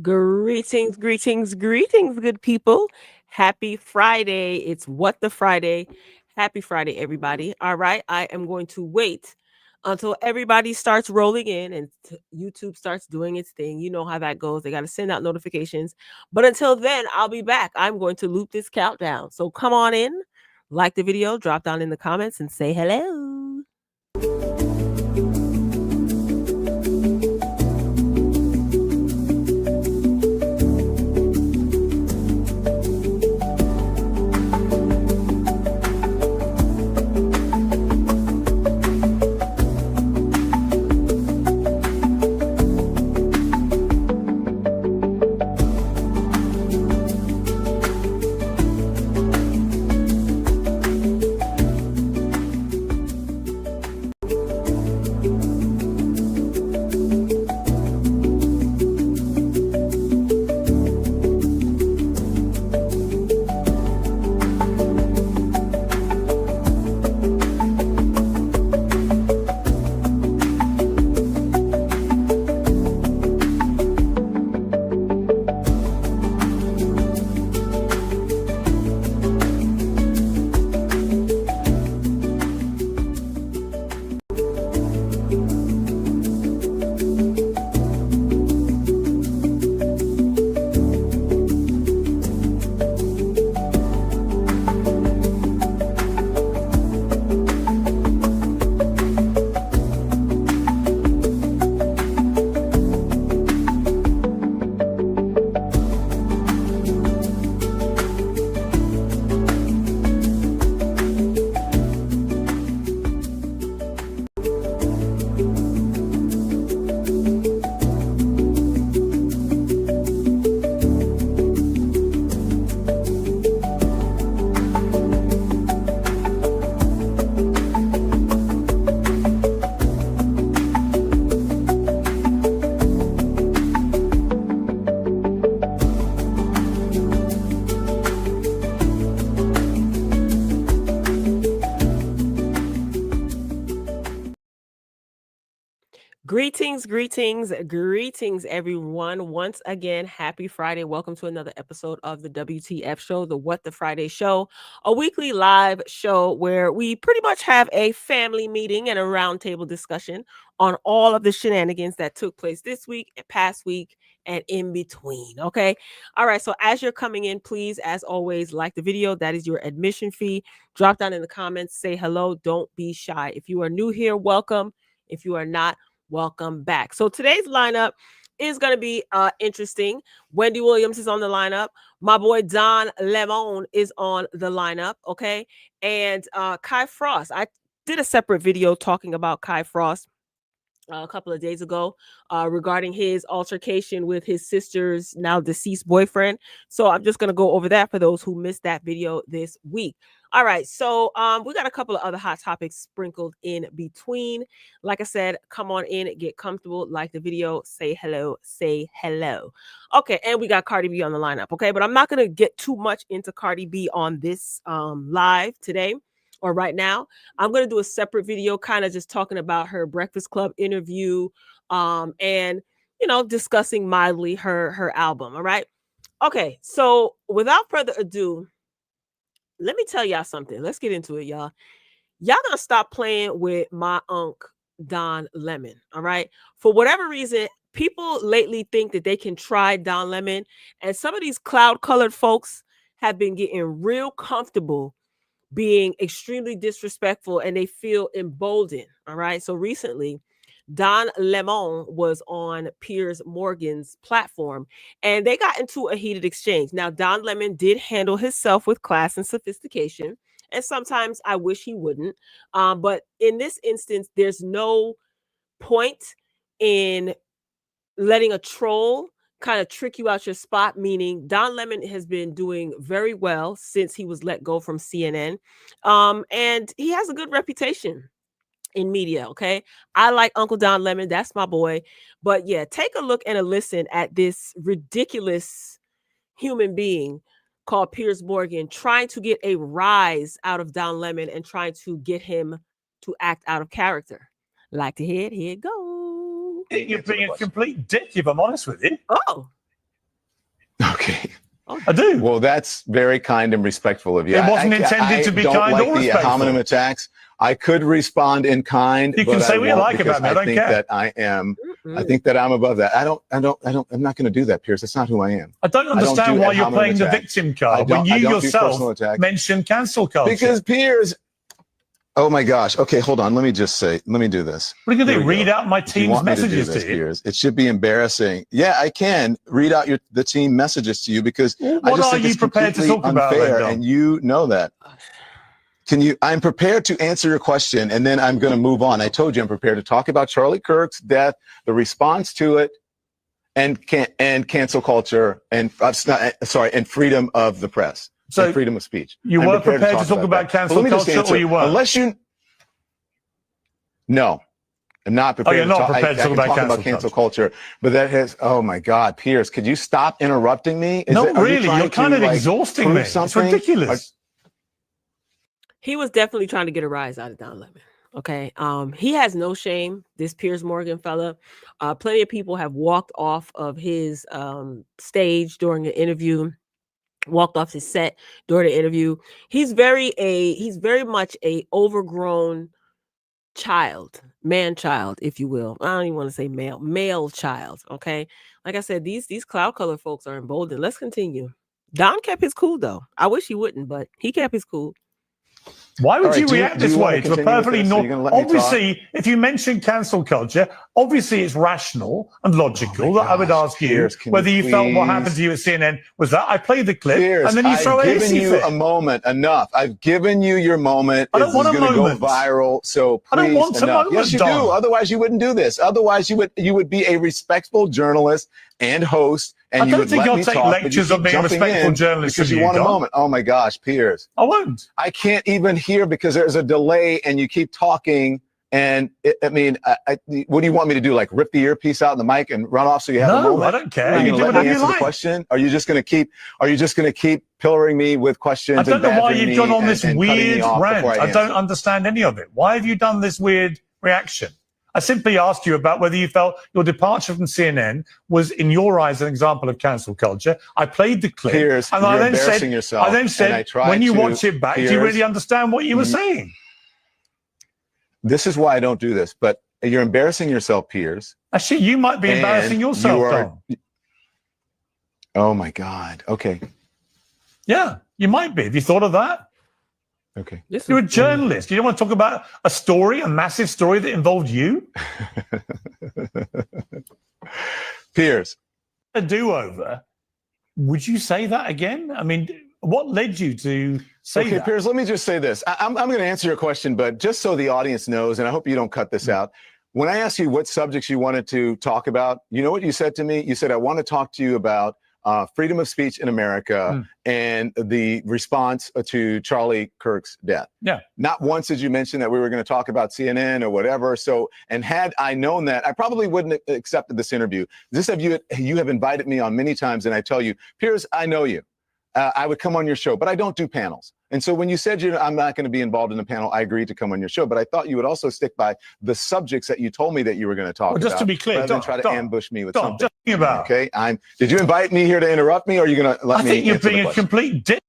Greetings, greetings, greetings, good people. Happy Friday. It's What the Friday. Happy Friday, everybody. All right. I am going to wait until everybody starts rolling in and YouTube starts doing its thing. You know how that goes. They got to send out notifications. But until then, I'll be back. I'm going to loop this countdown. So come on in, like the video, drop down in the comments, and say hello. Greetings, greetings, greetings, everyone. Once again, happy Friday. Welcome to another episode of the WTF show, the What the Friday show, a weekly live show where we pretty much have a family meeting and a roundtable discussion on all of the shenanigans that took place this week, past week, and in between. Okay. All right. So as you're coming in, please, as always, like the video. That is your admission fee. Drop down in the comments, say hello. Don't be shy. If you are new here, welcome. If you are not, welcome back. So today's lineup is going to be interesting. Wendy Williams is on the lineup. My boy Don Lemon is on the lineup. Okay. And Kai Frost. I did a separate video talking about Kai Frost a couple of days ago regarding his altercation with his sister's now deceased boyfriend. So I'm just going to go over that for those who missed that video this week. All right, so we got a couple of other hot topics sprinkled in between. Like I said, come on in, get comfortable, like the video, say hello, say hello. Okay, and we got Cardi B on the lineup, okay? But I'm not going to get too much into Cardi B on this live today or right now. I'm going to do a separate video kind of just talking about her Breakfast Club interview and, you know, discussing mildly her album, all right? Okay, so without further ado, let me tell y'all something. Let's get into it, y'all. Y'all gonna stop playing with my unk Don Lemon, all right? For whatever reason, people lately think that they can try Don Lemon, and some of these cloud-colored folks have been getting real comfortable being extremely disrespectful, and they feel emboldened, all right? So recently, Don Lemon was on Piers Morgan's platform and they got into a heated exchange. Now, Don Lemon did handle himself with class and sophistication, and sometimes I wish he wouldn't. But in this instance, there's no point in letting a troll kind of trick you out your spot, meaning Don Lemon has been doing very well since he was let go from CNN. And he has a good reputation in media. Okay. I like Uncle Don Lemon. That's my boy. But yeah, take a look and a listen at this ridiculous human being called Piers Morgan trying to get a rise out of Don Lemon and trying to get him to act out of character. Like to hear it? Here it go. You're being a complete dick, if I'm honest with you. Oh. Okay. I do. Well, that's very kind and respectful of you. It wasn't intended to be kind or respectful. I don't like the homonym attacks. I could respond in kind. You can say what you like about me. I don't care. That I am. I think that I'm above that. I'm not going to do that, Piers. That's not who I am. I don't understand why you're playing the victim card when you yourself mentioned cancel culture. Because Piers. Oh my gosh. Okay, hold on. Let me do this. What are you going to do? Read out my team's messages to you? Piers? It should be embarrassing. Yeah, I can read out the team messages to you because I just think it's completely unfair, and you know that. I'm prepared to answer your question, and then I'm going to move on. I told you I'm prepared to talk about Charlie Kirk's death, the response to it, and cancel culture, and and freedom of the press. So freedom of speech. You were prepared to talk about cancel culture, or you weren't? No, I'm not prepared. Oh, you're not prepared to talk about cancel culture. But that has. Oh my God, Piers, could you stop interrupting me? No, really, you're kind of exhausting me. It's ridiculous. He was definitely trying to get a rise out of Don Lemon. Okay. He has no shame. This Piers Morgan fella. Plenty of people have walked off of his stage during an interview. Walked off his set during the interview. He's very much a overgrown child, man-child, if you will. I don't even want to say male child. Okay. Like I said, these cloud color folks are emboldened. Let's continue. Don kept his cool though. I wish he wouldn't, but he kept his cool. Why would you react this way to a perfectly normal? Obviously, if you mention cancel culture, obviously it's rational and logical that I would ask you whether you felt what happened to you at CNN was that. I played the clip and then you throw a hissy fit. I've given you a moment. Enough. I've given you your moment. I don't want a moment. It's going to go viral. So please, I don't want a moment. Yes, you do. Otherwise, you wouldn't do this. Otherwise, you would be a respectful journalist and host. And I don't think I'll take lectures on being a respectful journalist because you want a moment. Oh my gosh, Piers. I won't. I can't even hear because there's a delay and you keep talking. And what do you want me to do? Like rip the earpiece out in the mic and run off so you have a moment? No, I don't care. Are you going to let me answer the question? Are you just going to keep pillaring me with questions? I don't know why you've gone on this weird rant. I don't understand any of it. Why have you done this weird reaction? I simply asked you about whether you felt your departure from CNN was, in your eyes, an example of cancel culture. I played the clip, Piers, and I then said, when you watch it back, do you really understand what you were saying? This is why I don't do this, but you're embarrassing yourself, Piers. Actually, you might be embarrassing yourself, Tom. Oh my God. Okay. Yeah, you might be. Have you thought of that? Okay. You're a journalist. You don't want to talk about a story, a massive story that involved you? Piers. A do-over. Would you say that again? I mean, what led you to say that? Okay, Piers, let me just say this. I'm going to answer your question, but just so the audience knows, and I hope you don't cut this out. When I asked you what subjects you wanted to talk about, you know what you said to me? You said, I want to talk to you about freedom of speech in America and the response to Charlie Kirk's death. Yeah. Not once did you mention that we were going to talk about CNN or whatever. So, and had I known that, I probably wouldn't have accepted this interview. You have invited me on many times, and I tell you, Piers, I know you. I would come on your show, but I don't do panels. And so when you said I'm not going to be involved in a panel, I agreed to come on your show. But I thought you would also stick by the subjects that you told me that you were going to talk about. Just to be clear, rather than try to ambush me with something. Just about. Okay, did you invite me here to interrupt me, or are you going to let me? I think you're being a complete dick.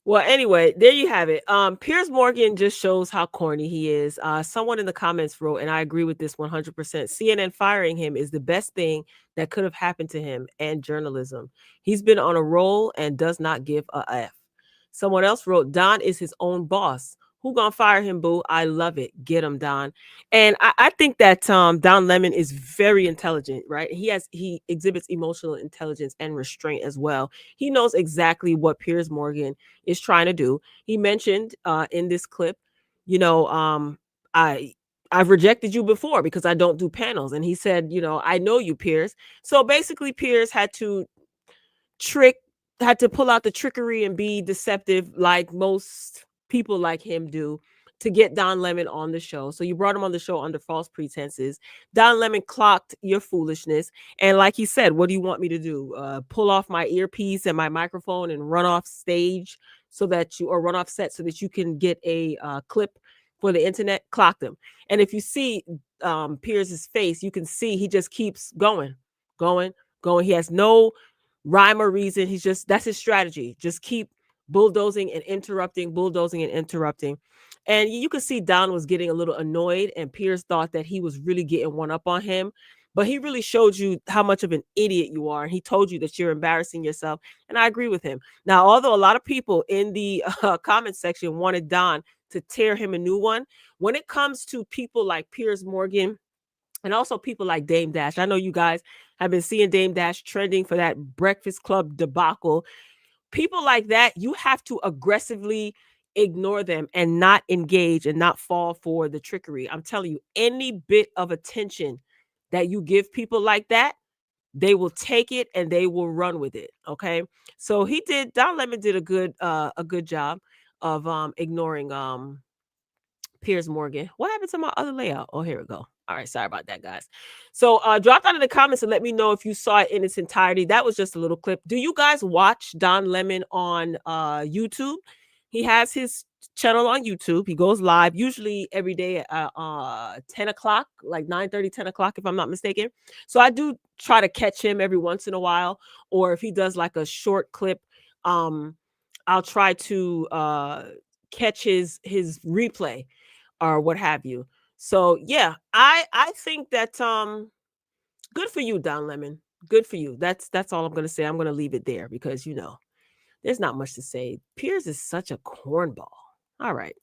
Well, anyway, there you have it. Piers Morgan just shows how corny he is. Someone in the comments wrote, and I agree with this 100%. CNN firing him is the best thing that could have happened to him and journalism. He's been on a roll and does not give a F. Someone else wrote, Don is his own boss. Who gonna fire him, boo? I love it. Get him, Don. And I think that Don Lemon is very intelligent, right? He exhibits emotional intelligence and restraint as well. He knows exactly what Piers Morgan is trying to do. He mentioned in this clip, I've rejected you before because I don't do panels. And he said, I know you, Piers. So basically, Piers had to pull out the trickery and be deceptive like most people like him do to get Don Lemon on the show. So you brought him on the show under false pretenses. Don Lemon clocked your foolishness. And like he said, what do you want me to do? Pull off my earpiece and my microphone and run off stage run off set so that you can get a clip for the internet? Clocked him. And if you see Piers's face, you can see he just keeps going. He has no rhyme or reason. That's his strategy. Just keep bulldozing and interrupting. And you could see Don was getting a little annoyed, and Piers thought that he was really getting one up on him. But he really showed you how much of an idiot you are. And he told you that you're embarrassing yourself. And I agree with him. Now, although a lot of people in the comment section wanted Don to tear him a new one, when it comes to people like Piers Morgan and also people like Dame Dash, I know you guys have been seeing Dame Dash trending for that Breakfast Club debacle. People like that, you have to aggressively ignore them and not engage and not fall for the trickery. I'm telling you, any bit of attention that you give people like that, they will take it and they will run with it. Okay. So Don Lemon did a good job of ignoring Piers Morgan. What happened to my other layout? Oh, here we go. All right, sorry about that, guys. So drop down in the comments and let me know if you saw it in its entirety. That was just a little clip. Do you guys watch Don Lemon on YouTube? He has his channel on YouTube. He goes live usually every day at 10 o'clock, like 9:30, 10 o'clock, if I'm not mistaken. So I do try to catch him every once in a while. Or if he does like a short clip, I'll try to catch his replay or what have you. So yeah, I think that good for you, Don Lemon. Good for you. That's all I'm gonna say. I'm gonna leave it there because there's not much to say. Piers is such a cornball. All right.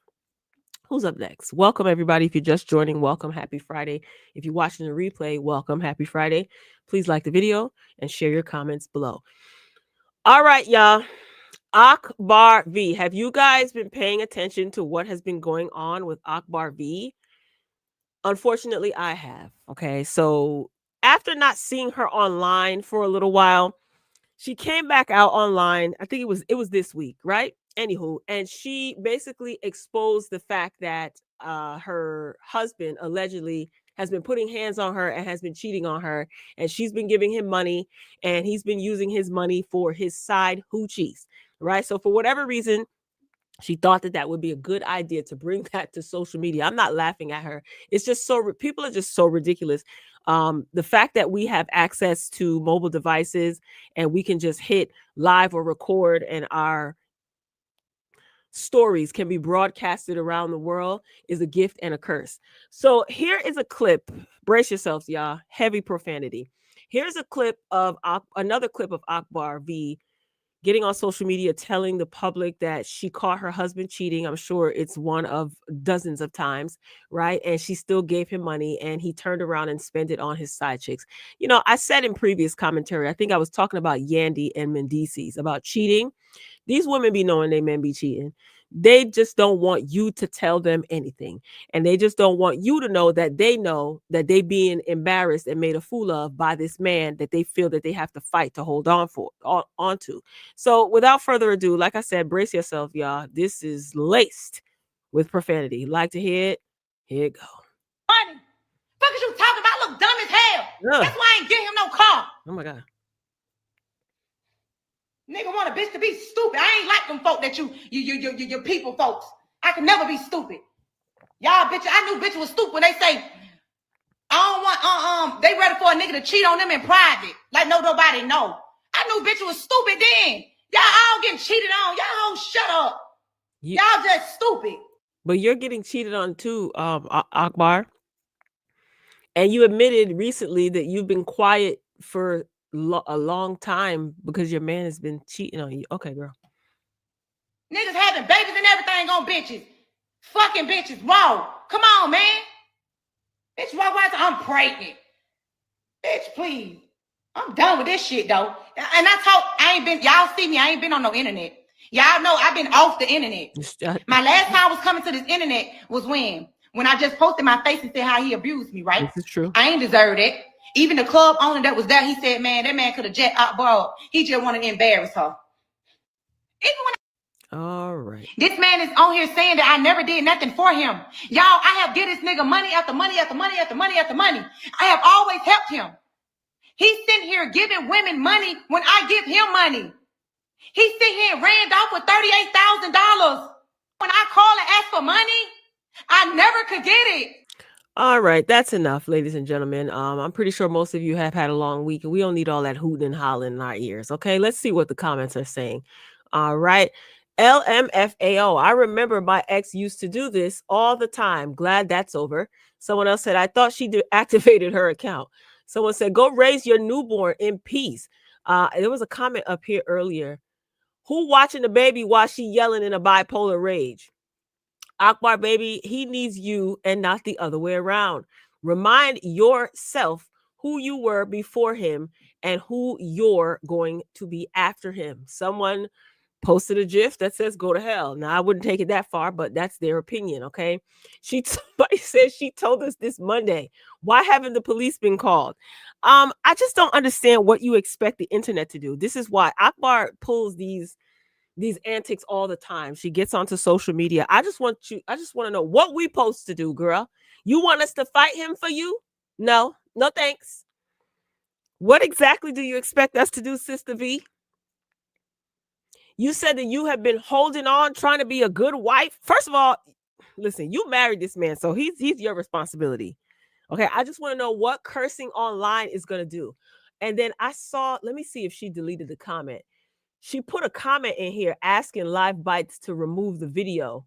Who's up next? Welcome, everybody. If you're just joining, welcome. Happy Friday. If you're watching the replay, welcome. Happy Friday. Please like the video and share your comments below. All right, y'all. Akbar V. Have you guys been paying attention to what has been going on with Akbar V? Unfortunately, I have. Okay. So after not seeing her online for a little while, she came back out online. I think it was this week, right? Anywho, and she basically exposed the fact that her husband allegedly has been putting hands on her and has been cheating on her, and she's been giving him money, and he's been using his money for his side hoochies, right? So for whatever reason, she thought that would be a good idea to bring that to social media. I'm not laughing at her. It's just people are just so ridiculous. The fact that we have access to mobile devices and we can just hit live or record and our stories can be broadcasted around the world is a gift and a curse. So here is a clip. Brace yourselves, y'all. Heavy profanity. Here's a clip of another clip of Akbar V getting on social media, telling the public that she caught her husband cheating. I'm sure it's one of dozens of times, right? And she still gave him money, and he turned around and spent it on his side chicks. I said in previous commentary, I think I was talking about Yandy and Mendices, about cheating. These women be knowing they men be cheating. They just don't want you to tell them anything. And they just don't want you to know that they being embarrassed and made a fool of by this man that they feel that they have to fight to hold onto. So without further ado, like I said, brace yourself, y'all. This is laced with profanity. Like to hear it? Here it go. Money. Fuck is you talking about? I look dumb as hell. That's why I ain't getting him no car. Oh my God. Nigga want a bitch to be stupid. I ain't like them folk that you people folks. I can never be stupid. Y'all bitch, I knew bitch was stupid when they say, I don't want, they ready for a nigga to cheat on them in private. Like nobody know. I knew bitch was stupid then. Y'all all getting cheated on. Y'all hoes shut up. Y'all just stupid. But you're getting cheated on too, Akbar. And you admitted recently that you've been quiet for a long time because your man has been cheating on you. Okay, girl. Niggas having babies and everything on bitches. Fucking bitches. Whoa. Come on, man. Bitch, why I'm pregnant? Bitch, please. I'm done with this shit, though. And y'all see me, I ain't been on no internet. Y'all know I've been off the internet. My last time I was coming to this internet was when I just posted my face and said how he abused me, right? This is true. I ain't deserved it. Even the club owner that was there, he said, man, that man could have jet Akbar. He just wanted to embarrass her. Even when all right. This man is on here saying that I never did nothing for him. Y'all, I have given this nigga money after money after money after money after money. I have always helped him. He's sitting here giving women money when I give him money. He's sitting here and ran off with $38,000. When I call and ask for money, I never could get it. All right, that's enough, ladies and gentlemen. I'm pretty sure most of you have had a long week, and we don't need all that hooting and hollering in our ears. Okay, let's see what the comments are saying. All right, LMFAO. I remember my ex used to do this all the time. Glad that's over. Someone else said, I thought she activated her account. Someone said, go raise your newborn in peace. There was a comment up here earlier. Who watching the baby while she yelling in a bipolar rage? Akbar, baby, he needs you and not the other way around. Remind yourself who you were before him and who you're going to be after him. Someone posted a GIF that says go to hell. Now, I wouldn't take it that far, but that's their opinion, okay? Somebody says she told us this Monday. Why haven't the police been called? I just don't understand what you expect the internet to do. This is why Akbar pulls these antics all the time. She gets onto social media. I just want to know what we supposed to do, girl. You want us to fight him for you? No thanks. What exactly do you expect us to do, Sister V? You said that you have been holding on, trying to be a good wife. First of all, listen, you married this man, so he's your responsibility. Okay, I just want to know what cursing online is going to do. And then let me see if she deleted the comment. She put a comment in here asking Live Bites to remove the video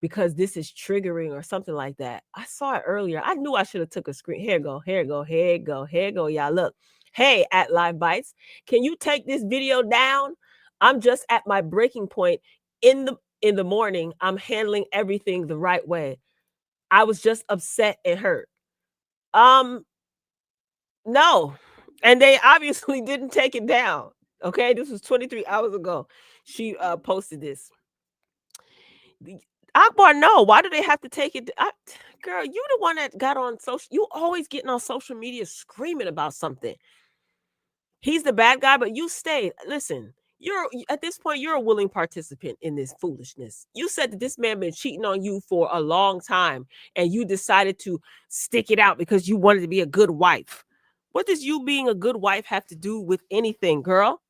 because this is triggering or something like that. I saw it earlier. I knew I should have took a screen. Here go, y'all. Look. Hey, at Live Bites, can you take this video down? I'm just at my breaking point in the morning. I'm handling everything the right way. I was just upset and hurt. No. And they obviously didn't take it down. Okay, this was 23 hours ago. She posted this. Akbar, no. Why do they have to take it? Girl, you the one that got on social. You always getting on social media screaming about something. He's the bad guy, but you stayed. Listen, at this point, you're a willing participant in this foolishness. You said that this man been cheating on you for a long time, and you decided to stick it out because you wanted to be a good wife. What does you being a good wife have to do with anything, girl?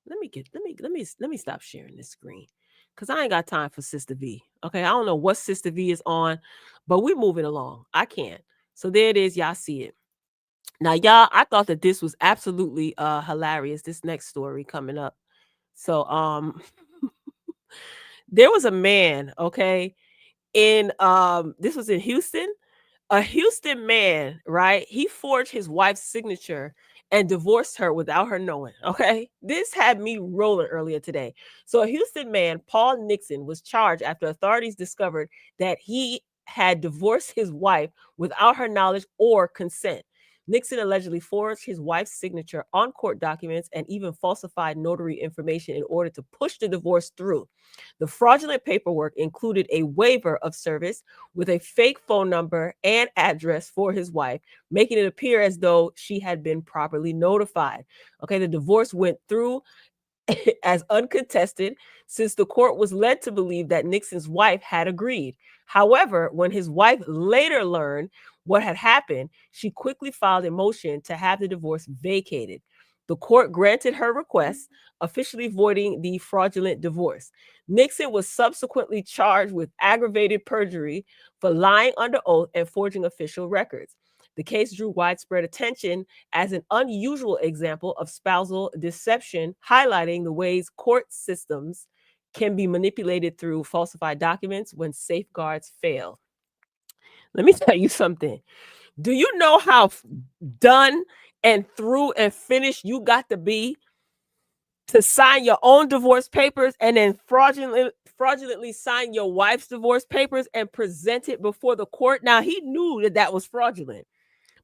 Let me stop sharing this screen because I ain't got time for Sister V. Okay, I don't know what Sister V is on, but we're moving along. I can't. So there it is. Y'all see it. Now, y'all, I thought that this was absolutely hilarious. This next story coming up. So there was a man, okay, in this was in Houston. A Houston man, right? He forged his wife's signature and divorced her without her knowing. Okay. This had me rolling earlier today. So a Houston man, Paul Nixon, was charged after authorities discovered that he had divorced his wife without her knowledge or consent. Nixon allegedly forged his wife's signature on court documents and even falsified notary information in order to push the divorce through. The fraudulent paperwork included a waiver of service with a fake phone number and address for his wife, making it appear as though she had been properly notified. Okay, the divorce went through as uncontested since the court was led to believe that Nixon's wife had agreed. However, when his wife later learned what had happened, she quickly filed a motion to have the divorce vacated. The court granted her request, officially voiding the fraudulent divorce. Nixon was subsequently charged with aggravated perjury for lying under oath and forging official records. The case drew widespread attention as an unusual example of spousal deception, highlighting the ways court systems can be manipulated through falsified documents when safeguards fail. Let me tell you something. Do you know how done and through and finished you got to be to sign your own divorce papers and then fraudulently sign your wife's divorce papers and present it before the court? Now, he knew that was fraudulent,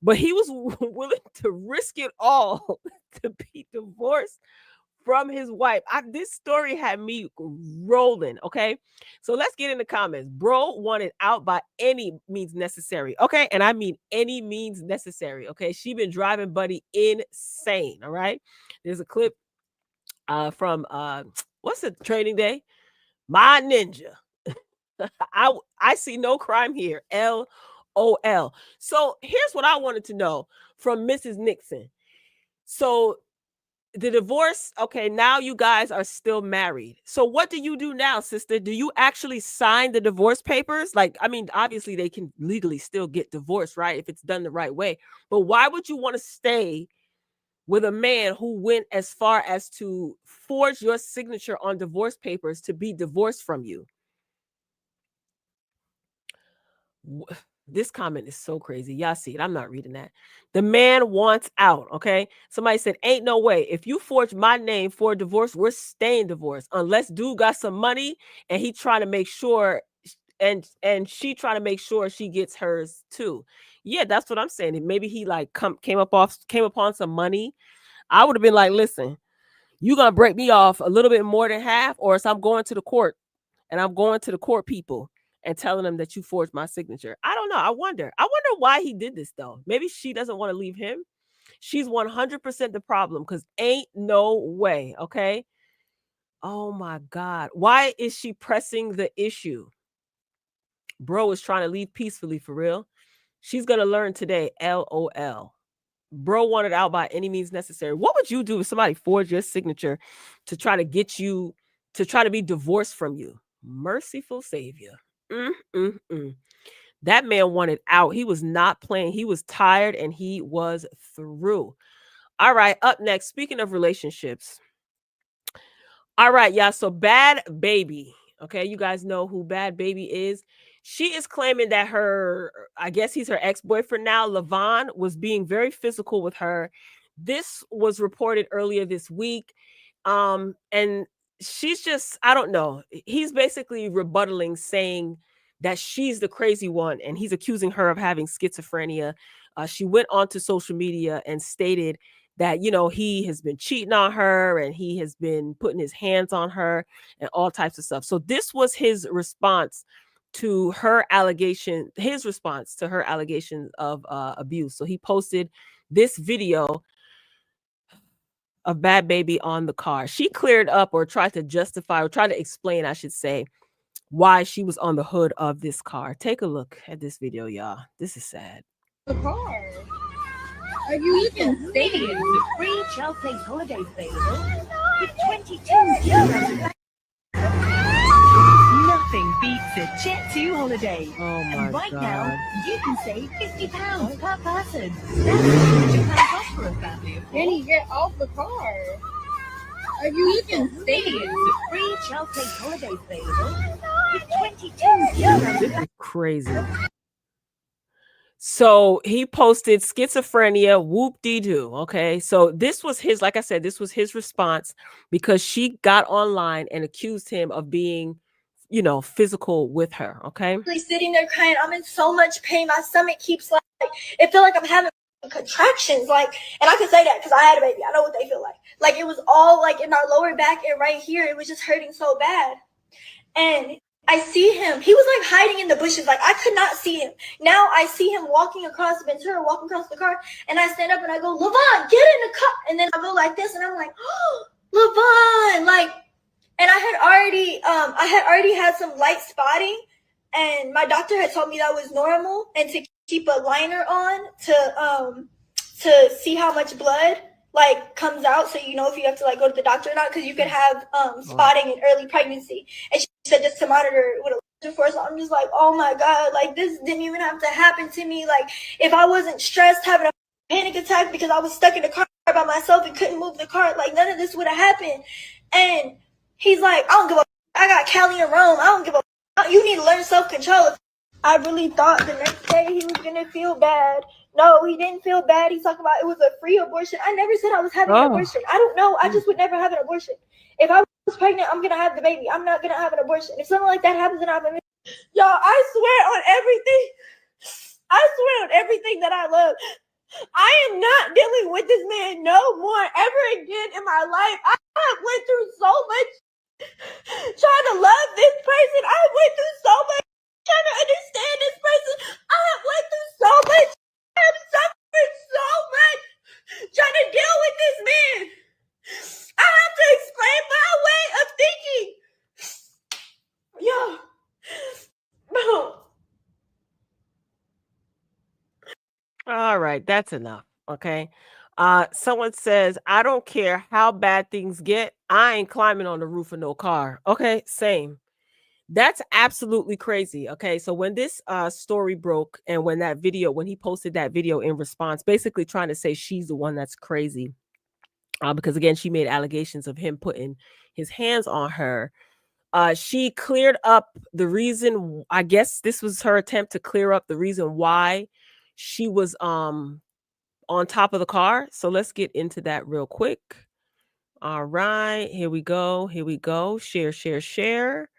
but he was willing to risk it all to be divorced from his wife. This story had me rolling, okay? So let's get in the comments. Bro wanted out by any means necessary, okay? And I mean any means necessary, okay? She been driving Buddy insane, all right? There's a clip from, what's the training day? My Ninja. I see no crime here. LOL. So here's what I wanted to know from Mrs. Nixon. So the divorce, okay, now you guys are still married. So what do you do now, sister? Do you actually sign the divorce papers? Like, I mean, obviously they can legally still get divorced, right? If it's done the right way. But why would you want to stay with a man who went as far as to forge your signature on divorce papers to be divorced from you? This comment is so crazy. Y'all see it. I'm not reading that. The man wants out. Okay. Somebody said, ain't no way. If you forge my name for a divorce, we're staying divorced. Unless dude got some money and he trying to make sure and she trying to make sure she gets hers too. Yeah, that's what I'm saying. And maybe he like came upon some money. I would have been like, listen, you gonna break me off a little bit more than half, or else I'm going to the court and I'm going to the court people and telling them that you forged my signature. I don't know. I wonder why he did this though. Maybe she doesn't want to leave him. She's 100% the problem because ain't no way. Okay. Oh my God. Why is she pressing the issue? Bro is trying to leave peacefully for real. She's going to learn today. LOL. Bro wanted out by any means necessary. What would you do if somebody forged your signature to try to get you to try to be divorced from you? Merciful Savior. That man wanted out. He was not playing. He was tired and he was through. All right, up next, speaking of relationships. All right, y'all. So Bad Baby. Okay, you guys know who Bad Baby is. She is claiming that I guess he's her ex-boyfriend now, Levon, was being very physical with her. This was reported earlier this week. And she's just, I don't know. He's basically rebuttaling, saying that she's the crazy one, and he's accusing her of having schizophrenia. She went onto social media and stated that, he has been cheating on her and he has been putting his hands on her and all types of stuff. So this was his response to her allegation, of abuse. So he posted this video of Bad Baby on the car. She cleared up, or tried to justify, or tried to explain, I should say, why she was on the hood of this car. Take a look at this video, y'all. This is sad. The car. You can stay in the free child place holidays available with 22 euros. Nothing beats a Jet 2 holiday. Oh my and right God. now, you can save £50 per person. That's £100 off for a family of four. Jenny, get off the car. You can stay in the free child place holidays available with 22 euros. This is crazy. So he posted schizophrenia, whoop-de-doo. Okay. So this was his, like I said, this was his response because she got online and accused him of being, physical with her. Okay. Sitting there crying. I'm in so much pain. My stomach keeps it feel like I'm having contractions. And I can say that because I had a baby. I know what they feel like. Like it was all in my lower back and right here. It was just hurting so bad. And I see him. He was hiding in the bushes. I could not see him. Now I see him walking across Ventura, walking across the car, and I stand up and I go, Levon, get in the car. And then I go like this, and I'm like, oh, Levon, and I had already had some light spotting, and my doctor had told me that was normal, and to keep a liner on to see how much blood comes out, so if you have to go to the doctor or not, because you could have spotting in early pregnancy. And she said just to monitor with a laser force. I'm just oh my God, this didn't even have to happen to me. If I wasn't stressed, having a panic attack because I was stuck in the car by myself and couldn't move the car, none of this would have happened. And he's I don't give a I got Cali and Rome. I don't give a you need to learn self-control. I really thought the next day he was gonna feel bad. No, he didn't feel bad. He's talking about it was a free abortion. I never said I was having an abortion. I don't know. I just would never have an abortion. If I was pregnant, I'm gonna have the baby. I'm not gonna have an abortion. If something like that happens, then I'm gonna. Y'all, I swear on everything. I swear on everything that I love. I am not dealing with this man no more ever again in my life. I went through so much trying to love this person. I went through so much trying to understand this person. I went through so much. I have suffered so much trying to deal with this man. I have to explain my way of thinking. Yo. No. All right, that's enough. Okay. Someone says, I don't care how bad things get. I ain't climbing on the roof of no car. Okay, same. That's absolutely crazy. Okay, so when this story broke and when he posted that video in response, basically trying to say she's the one that's crazy, because again, she made allegations of him putting his hands on her. She cleared up the reason. I guess this was her attempt to clear up the reason why she was on top of the car. So let's get into that real quick. All right, here we go. Here we go. Share.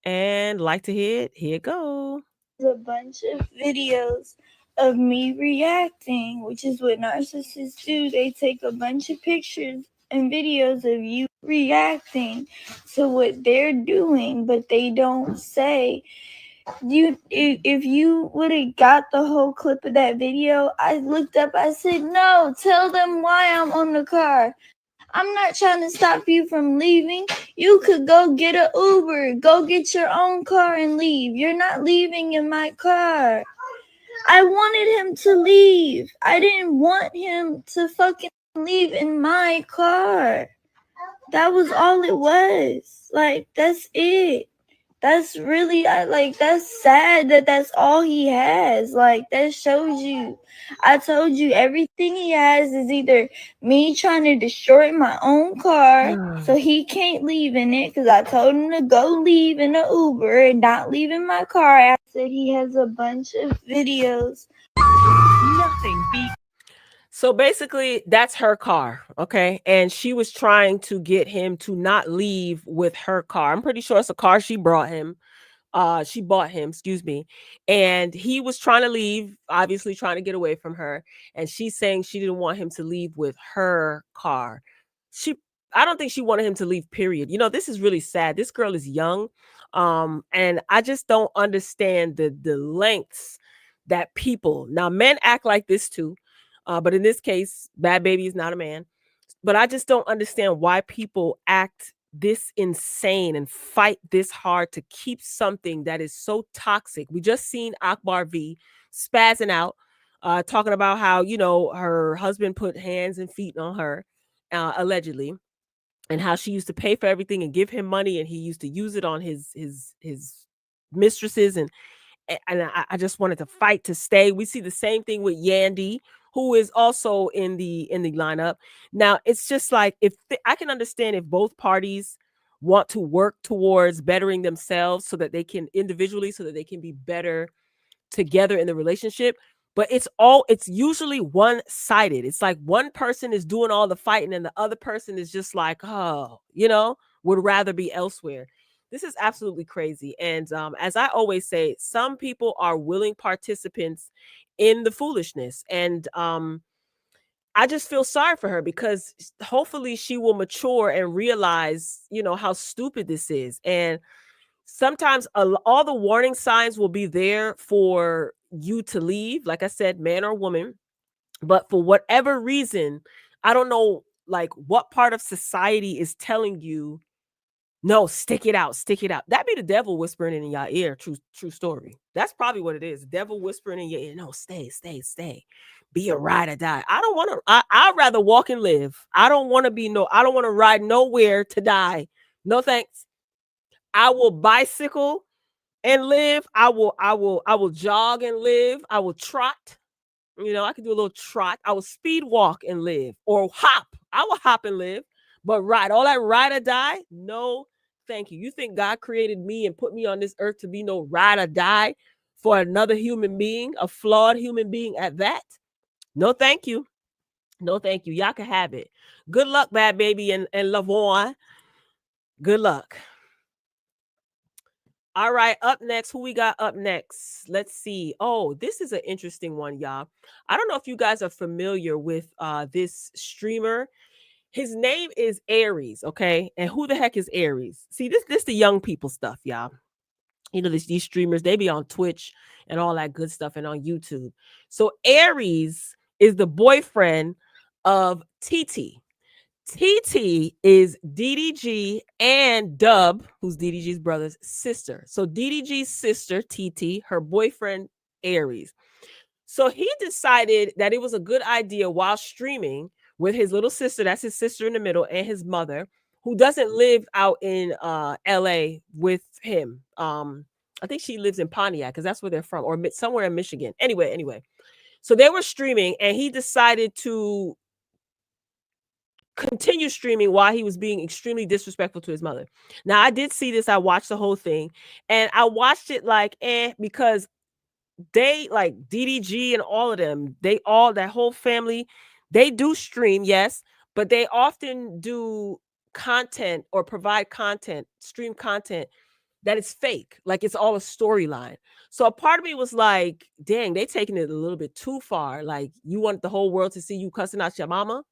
And like to hit, here it go. A bunch of videos of me reacting, which is what narcissists do. They take a bunch of pictures and videos of you reacting to what they're doing, but they don't say. If you would have got the whole clip of that video, I looked up, I said, no, tell them why I'm on the car. I'm not trying to stop you from leaving. You could go get an Uber, go get your own car and leave. You're not leaving in my car. I wanted him to leave. I didn't want him to fucking leave in my car. That was all it was. Like, that's it. That's really, that's sad that that's all he has. Like, that shows you. I told you everything he has is either me trying to destroy my own car so he can't leave in it, because I told him to go leave in an Uber and not leave in my car. I said he has a bunch of videos. Nothing beats. So basically, that's her car, okay? And she was trying to get him to not leave with her car. I'm pretty sure it's a car she bought him, excuse me. And he was trying to leave, obviously trying to get away from her. And she's saying she didn't want him to leave with her car. I don't think she wanted him to leave, period. You know, this is really sad. This girl is young. And I just don't understand the lengths that people, now men act like this too. But in this case, Bad Baby is not a man. But I just don't understand why people act this insane and fight this hard to keep something that is so toxic. We just seen Akbar V spazzing out, talking about how, you know, her husband put hands and feet on her, allegedly, and how she used to pay for everything and give him money, and he used to use it on his mistresses. And I just wanted to fight to stay. We see the same thing with Yandy, who is also in the lineup. Now, it's just like, I can understand if both parties want to work towards bettering themselves so that they can individually, so that they can be better together in the relationship. But it's usually one-sided. It's like one person is doing all the fighting and the other person is just like, oh, you know, would rather be elsewhere. This is absolutely crazy. And as I always say, some people are willing participants in the foolishness. And I just feel sorry for her, because hopefully she will mature and realize, you know, how stupid this is. And sometimes all the warning signs will be there for you to leave, like I said, man or woman. But for whatever reason, I don't know, like, what part of society is telling you, no, stick it out. That be the devil whispering in your ear. True story. That's probably what it is. The devil whispering in your ear. No, stay. Be a ride or die. I don't want to. I'd rather walk and live. I don't want to ride nowhere to die. No thanks. I will bicycle and live. I will jog and live. I will trot. You know, I can do a little trot. I will speed walk and live, or hop. I will hop and live. But all that ride or die, no, thank you. You think God created me and put me on this earth to be no ride or die for another human being, a flawed human being at that? No, thank you. No, thank you. Y'all can have it. Good luck, Bad Baby and Lavon. Good luck. All right, up next, who we got up next? Let's see. Oh, this is an interesting one, y'all. I don't know if you guys are familiar with this streamer. His name is Aries, okay? And who the heck is Aries? See, this the young people stuff, y'all. You know, these streamers, they be on Twitch and all that good stuff and on YouTube. So Aries is the boyfriend of TT. TT is DDG and Dub, who's DDG's brother's sister. So DDG's sister, TT, her boyfriend, Aries. So he decided that it was a good idea while streaming with his little sister, that's his sister in the middle, and his mother, who doesn't live out in LA with him. I think she lives in Pontiac because that's where they're from, or somewhere in Michigan. Anyway. So they were streaming, and he decided to continue streaming while he was being extremely disrespectful to his mother. Now, I did see this. I watched the whole thing, and I watched it like, because they, like DDG and all of them, that whole family, they do stream, yes, but they often do content or provide content, stream content that is fake. Like it's all a storyline. So a part of me was like, dang, they taking it a little bit too far. Like you want the whole world to see you cussing out your mama.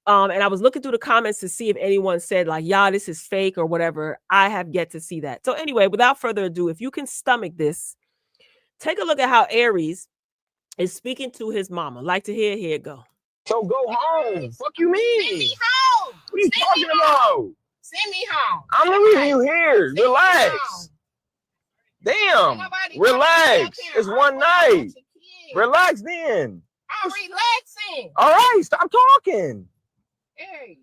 And I was looking through the comments to see if anyone said like, yeah, this is fake or whatever. I have yet to see that. So anyway, without further ado, if you can stomach this, take a look at how Aries is speaking to his mama. Like to hear it go. So go home. Fuck you mean? Send me home. What are you talking about? Send me home. I'm leaving you here. Relax. Damn. Relax. It's one night. Relax then. I'm relaxing. All right, stop talking. Aries,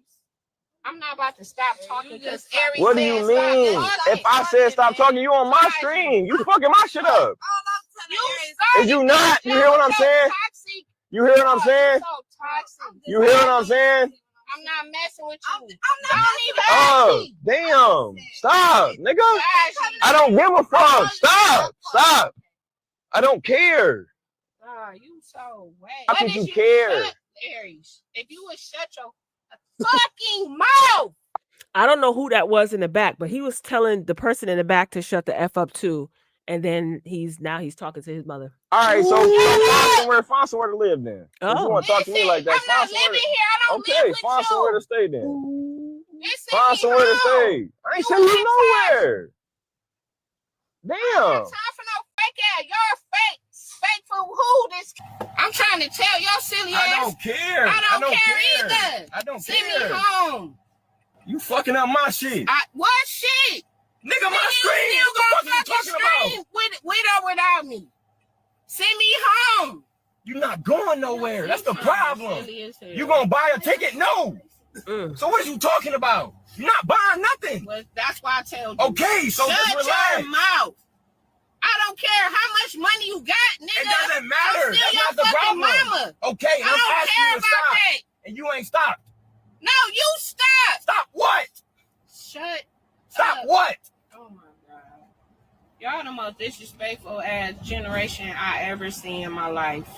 I'm not about to stop talking because Aries. What do you mean? If I said stop talking, you on my stream. You fucking my shit up. Is you not? You hear what I'm saying? You hear what I'm saying? You hear what I'm saying? I'm not messing with you. Don't even damn. Stop, nigga. I don't give a fuck. Stop. I don't care. You so whack. How could you care? Aries, if you would shut your fucking mouth. I don't know who that was in the back, but he was telling the person in the back to shut the F up too. And then he's talking to his mother. All right, so find somewhere to live then. If you want to talk to me like that, I'm not living here. I don't live with find you. somewhere to stay then. Find somewhere to stay. I ain't sending you nowhere. Damn. I don't have time for no fake ass. You're fake. Fake for who? This? I'm trying to tell your silly ass. I don't care. I don't care either. I don't Send care. me home. You fucking up my shit. What shit? Nigga, my stream. What the fuck are you talking about? With or without me. Send me home. You're not going nowhere. That's the problem. You gonna buy a ticket? No. So what are you talking about? You're not buying nothing. Well, that's why I tell you. Okay, so shut just relax. Your mouth. I don't care how much money you got, nigga. It doesn't matter. That's not the problem. Mama. Okay, I'm asking you to stop. That. And you ain't stopped. No, you stop. Stop what? Shut Stop up. What? Oh my God. Y'all the most disrespectful ass generation I ever seen in my life.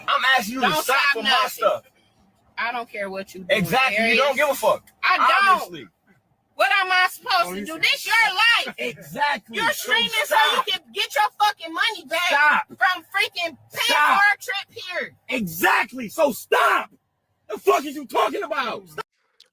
I'm asking you to stop for my stuff. I don't care what you do. Exactly. Aries. You don't give a fuck. I don't. Obviously. What am I supposed to do? This your life. Exactly. You're streaming so you can get your fucking money back from freaking paying for a trip here. Exactly. So stop. The fuck is you talking about? Stop.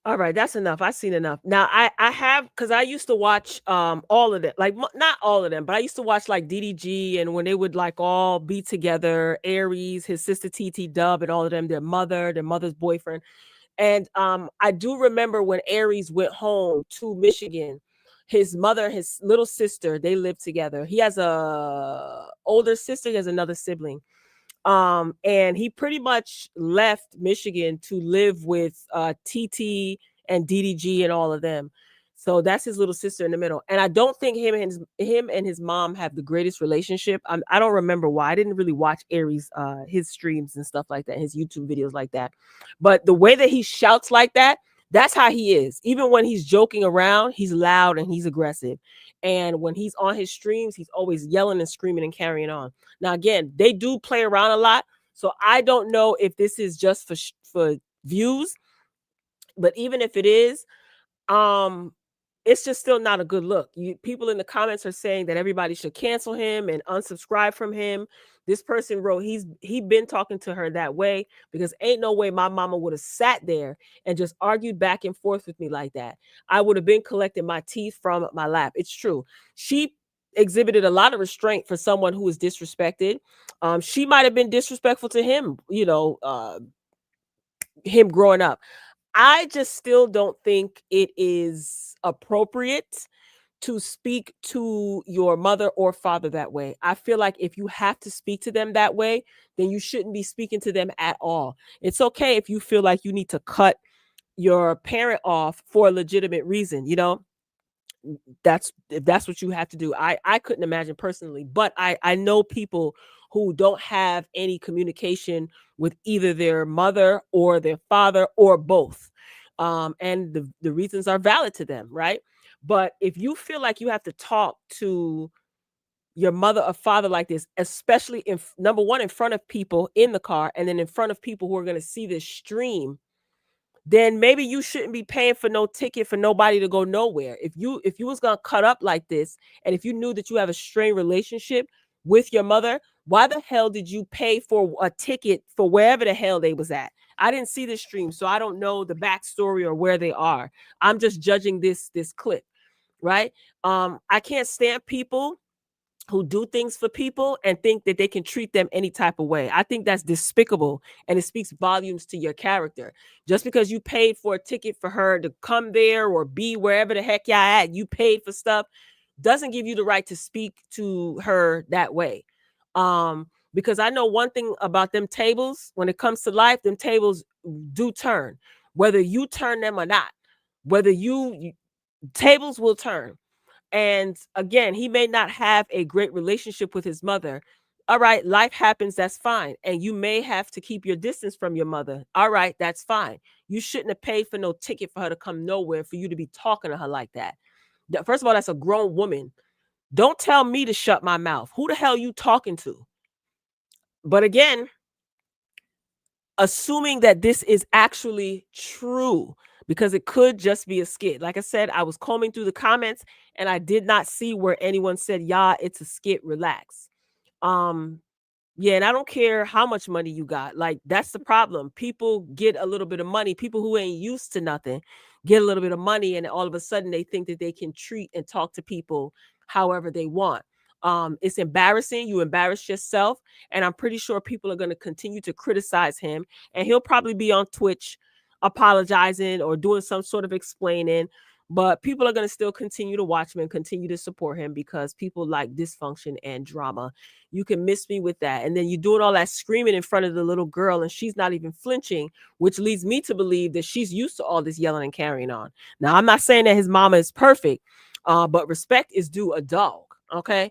All right, that's enough. I've seen enough. Now I have, because I used to watch all of them, like not all of them, but I used to watch like DDG, and when they would like all be together, Aries, his sister TT Dub, and all of them, their mother's boyfriend. And I do remember when Aries went home to Michigan, his mother, his little sister, they lived together. He has a older sister, he has another sibling. And he pretty much left Michigan to live with TT and DDG and all of them. So that's his little sister in the middle. And I don't think him and his mom have the greatest relationship. I don't remember why. I didn't really watch Aries, his streams and stuff like that, his YouTube videos like that. But the way that he shouts like that, that's how he is. Even when he's joking around, he's loud and he's aggressive. And when he's on his streams, he's always yelling and screaming and carrying on. Now, again, they do play around a lot. So I don't know if this is just for views. But even if it is, it's just still not a good look. People in the comments are saying that everybody should cancel him and unsubscribe from him. This person wrote he been talking to her that way because ain't no way my mama would have sat there and just argued back and forth with me like that. I would have been collecting my teeth from my lap. It's true. She exhibited a lot of restraint for someone who was disrespected. She might have been disrespectful to him, him growing up. I just still don't think it is appropriate to speak to your mother or father that way. I feel like if you have to speak to them that way, then you shouldn't be speaking to them at all. It's okay if you feel like you need to cut your parent off for a legitimate reason, you know? If that's what you have to do. I couldn't imagine personally, but I know people who don't have any communication with either their mother or their father or both. And the reasons are valid to them, right? But if you feel like you have to talk to your mother or father like this, especially in number one, in front of people in the car, and then in front of people who are going to see this stream, then maybe you shouldn't be paying for no ticket for nobody to go nowhere. If you was going to cut up like this, and if you knew that you have a strained relationship with your mother, why the hell did you pay for a ticket for wherever the hell they was at? I didn't see this stream, so I don't know the backstory or where they are. I'm just judging this clip, right? I can't stand people who do things for people and think that they can treat them any type of way. I think that's despicable, and it speaks volumes to your character. Just because you paid for a ticket for her to come there or be wherever the heck y'all at, you paid for stuff, doesn't give you the right to speak to her that way. Because I know one thing about them tables, when it comes to life, them tables do turn, whether you turn them or not, whether tables will turn. And again, he may not have a great relationship with his mother. All right, life happens, that's fine. And you may have to keep your distance from your mother. All right, that's fine. You shouldn't have paid for no ticket for her to come nowhere, for you to be talking to her like that. First of all, that's a grown woman. Don't tell me to shut my mouth. Who the hell you talking to? But again, assuming that this is actually true, because it could just be a skit. Like I said, I was combing through the comments and I did not see where anyone said, yeah, it's a skit, relax. Yeah, and I don't care how much money you got. Like, that's the problem. People get a little bit of money. People who ain't used to nothing get a little bit of money, and all of a sudden they think that they can treat and talk to people however they want. It's embarrassing. You embarrass yourself, and I'm pretty sure people are going to continue to criticize him, and he'll probably be on Twitch apologizing or doing some sort of explaining, but people are going to still continue to watch him and continue to support him because people like dysfunction and drama. You can miss me with that. And then you're doing all that screaming in front of the little girl and she's not even flinching, which leads me to believe that she's used to all this yelling and carrying on. Now, I'm not saying that his mama is perfect, but respect is due a dog. Okay.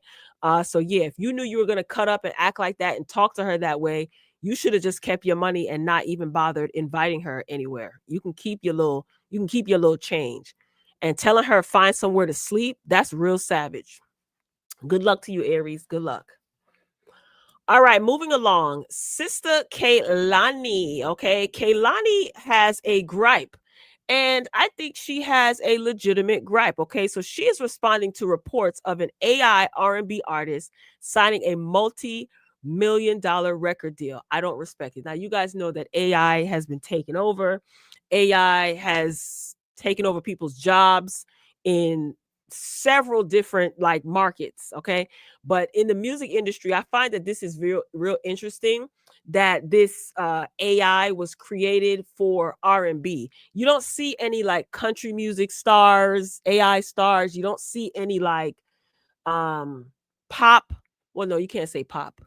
So yeah, if you knew you were going to cut up and act like that and talk to her that way, you should have just kept your money and not even bothered inviting her anywhere. You can keep your little change. And telling her find somewhere to sleep, that's real savage. Good luck to you, Aries. Good luck. All right, moving along. Sister Kaylani. Okay, Kaylani has a gripe, and I think she has a legitimate gripe. Okay, so she is responding to reports of an AI R&B artist signing a multi-million-dollar record deal. I don't respect it. Now, you guys know that AI has been taken over. AI has taken over people's jobs in several different like markets. Okay. But in the music industry, I find that this is real interesting that this AI was created for R&B. You don't see any like country music stars, AI stars. You don't see any like pop. Well, no, you can't say pop.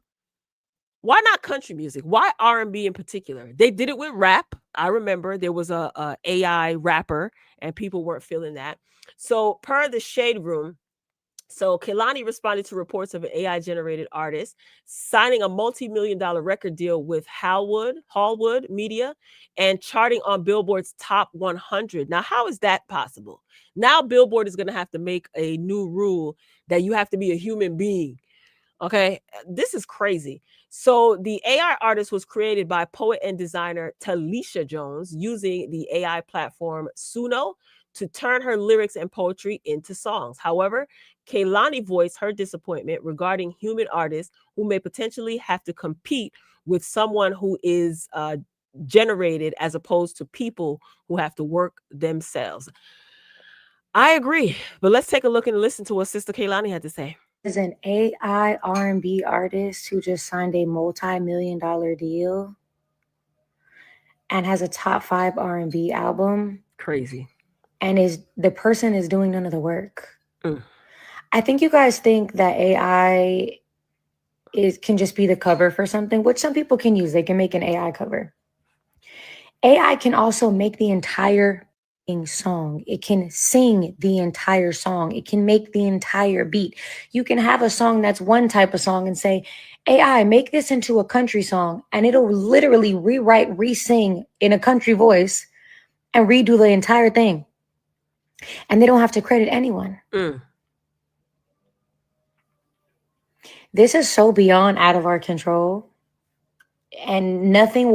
Why not country music? Why R&B in particular? They did it with rap. I remember there was a AI rapper and people weren't feeling that. So per the Shade Room, so Kehlani responded to reports of an AI-generated artist signing a multi-million-dollar record deal with Hallwood Media and charting on Billboard's top 100. Now, how is that possible? Now Billboard is going to have to make a new rule that you have to be a human being. Okay, this is crazy. So the AI artist was created by poet and designer Talisha Jones using the AI platform Suno to turn her lyrics and poetry into songs. However, Kehlani voiced her disappointment regarding human artists who may potentially have to compete with someone who is generated as opposed to people who have to work themselves. I agree, but let's take a look and listen to what Sister Kehlani had to say. Is an AI R&B artist who just signed a multi-million-dollar deal and has a top 5 R&B album. Crazy. And the person is doing none of the work. I think you guys think that AI can just be the cover for something, which some people can use. They can make an AI cover. AI can also make the entire song. It can sing the entire song. It can make the entire beat. You can have a song that's one type of song and say, AI, make this into a country song, and it'll literally rewrite, re-sing in a country voice and redo the entire thing. And they don't have to credit anyone. This is so beyond out of our control. And nothing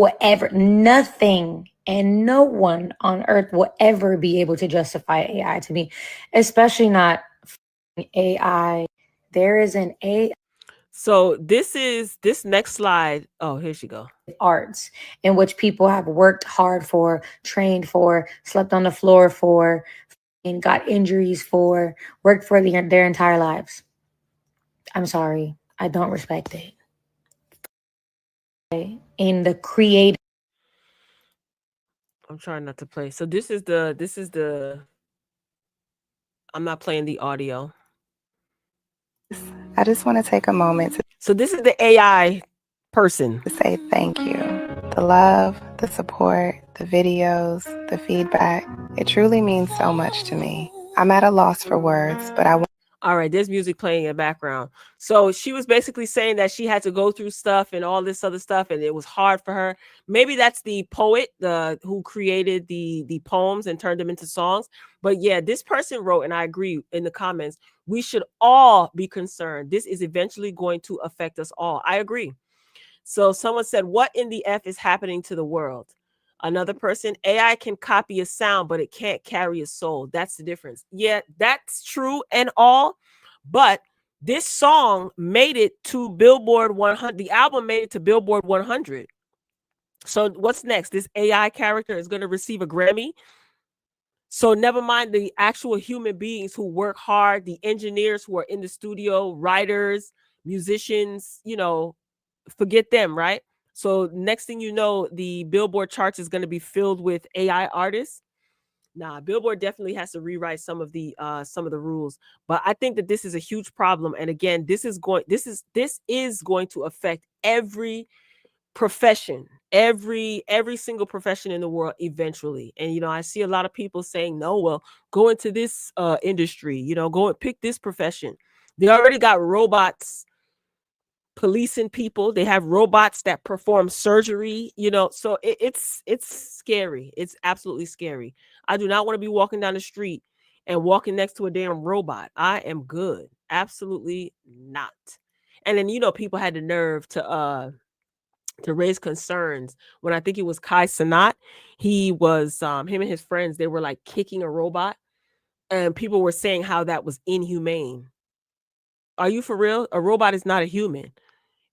and no one on earth will ever be able to justify AI to me, especially not AI. There is an AI. So this next slide. Oh, here she go. Arts in which people have worked hard for, trained for, slept on the floor for, and got injuries for, worked for their entire lives. I'm sorry. I don't respect it. In the creative. I'm trying not to play. So this is the I'm not playing the audio. I just want to take a moment so this is the AI person to say thank you. The love, the support, the videos, the feedback. It truly means so much to me. I'm at a loss for words, but I want. All right, there's music playing in the background. So she was basically saying that she had to go through stuff and all this other stuff, and it was hard for her. Maybe that's the poet, who created the poems and turned them into songs. But yeah, this person wrote, and I agree in the comments, we should all be concerned. This is eventually going to affect us all. I agree. So someone said, what in the F is happening to the world? Another person, AI can copy a sound, but it can't carry a soul. That's the difference. Yeah, that's true and all. But this song made it to Billboard 100. The album made it to Billboard 100. So what's next? This AI character is going to receive a Grammy. So never mind the actual human beings who work hard, the engineers who are in the studio, writers, musicians, forget them, right? So next thing you know, the Billboard charts is going to be filled with AI artists. Nah, Billboard definitely has to rewrite some of the rules. But I think that this is a huge problem. And again, this is going to affect every profession, every single profession in the world eventually. And I see a lot of people saying, no, well, go into this industry, go and pick this profession. They already got robots policing people. They have robots that perform surgery, so it's scary. It's absolutely scary. I do not want to be walking down the street and walking next to a damn robot. I am good. Absolutely not. And then, people had the nerve to raise concerns when I think it was Kai Cenat. He was him and his friends, they were like kicking a robot, and people were saying how that was inhumane. Are you for real? A robot is not a human.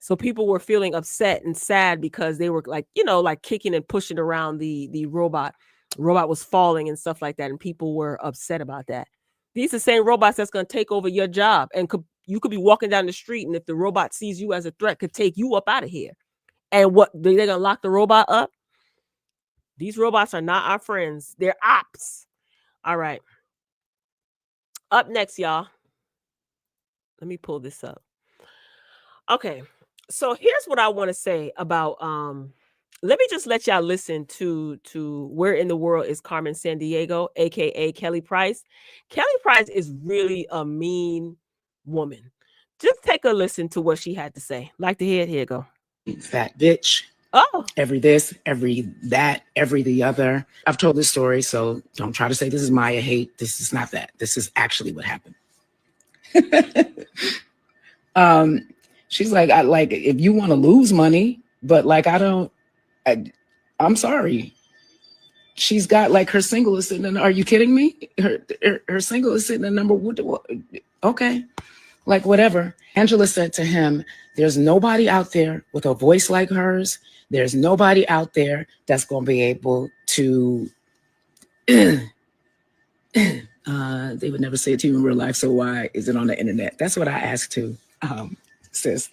So people were feeling upset and sad because they were like, like kicking and pushing around the robot. The robot was falling and stuff like that. And people were upset about that. These are the same robots that's going to take over your job. And you could be walking down the street, and if the robot sees you as a threat, could take you up out of here. And what, they're going to lock the robot up? These robots are not our friends. They're ops. All right. Up next, y'all. Let me pull this up. Okay. So here's what I want to say about let me just let y'all listen to Where in the World is Carmen Sandiego, aka Kelly Price. Kelly Price is really a mean woman. Just take a listen to what she had to say. Like to hear it? Here you go. Fat bitch. Oh. Every this, every that, every the other. I've told this story, so don't try to say this is Maya hate. This is not that. This is actually what happened. She's like, if you want to lose money, but I'm sorry. She's got her single is sitting in, are you kidding me? Her single is sitting in number one. Okay. Whatever. Angela said to him, there's nobody out there with a voice like hers. There's nobody out there that's going to be able to, they would never say it to you in real life. So why is it on the internet? That's what I asked too. Sis.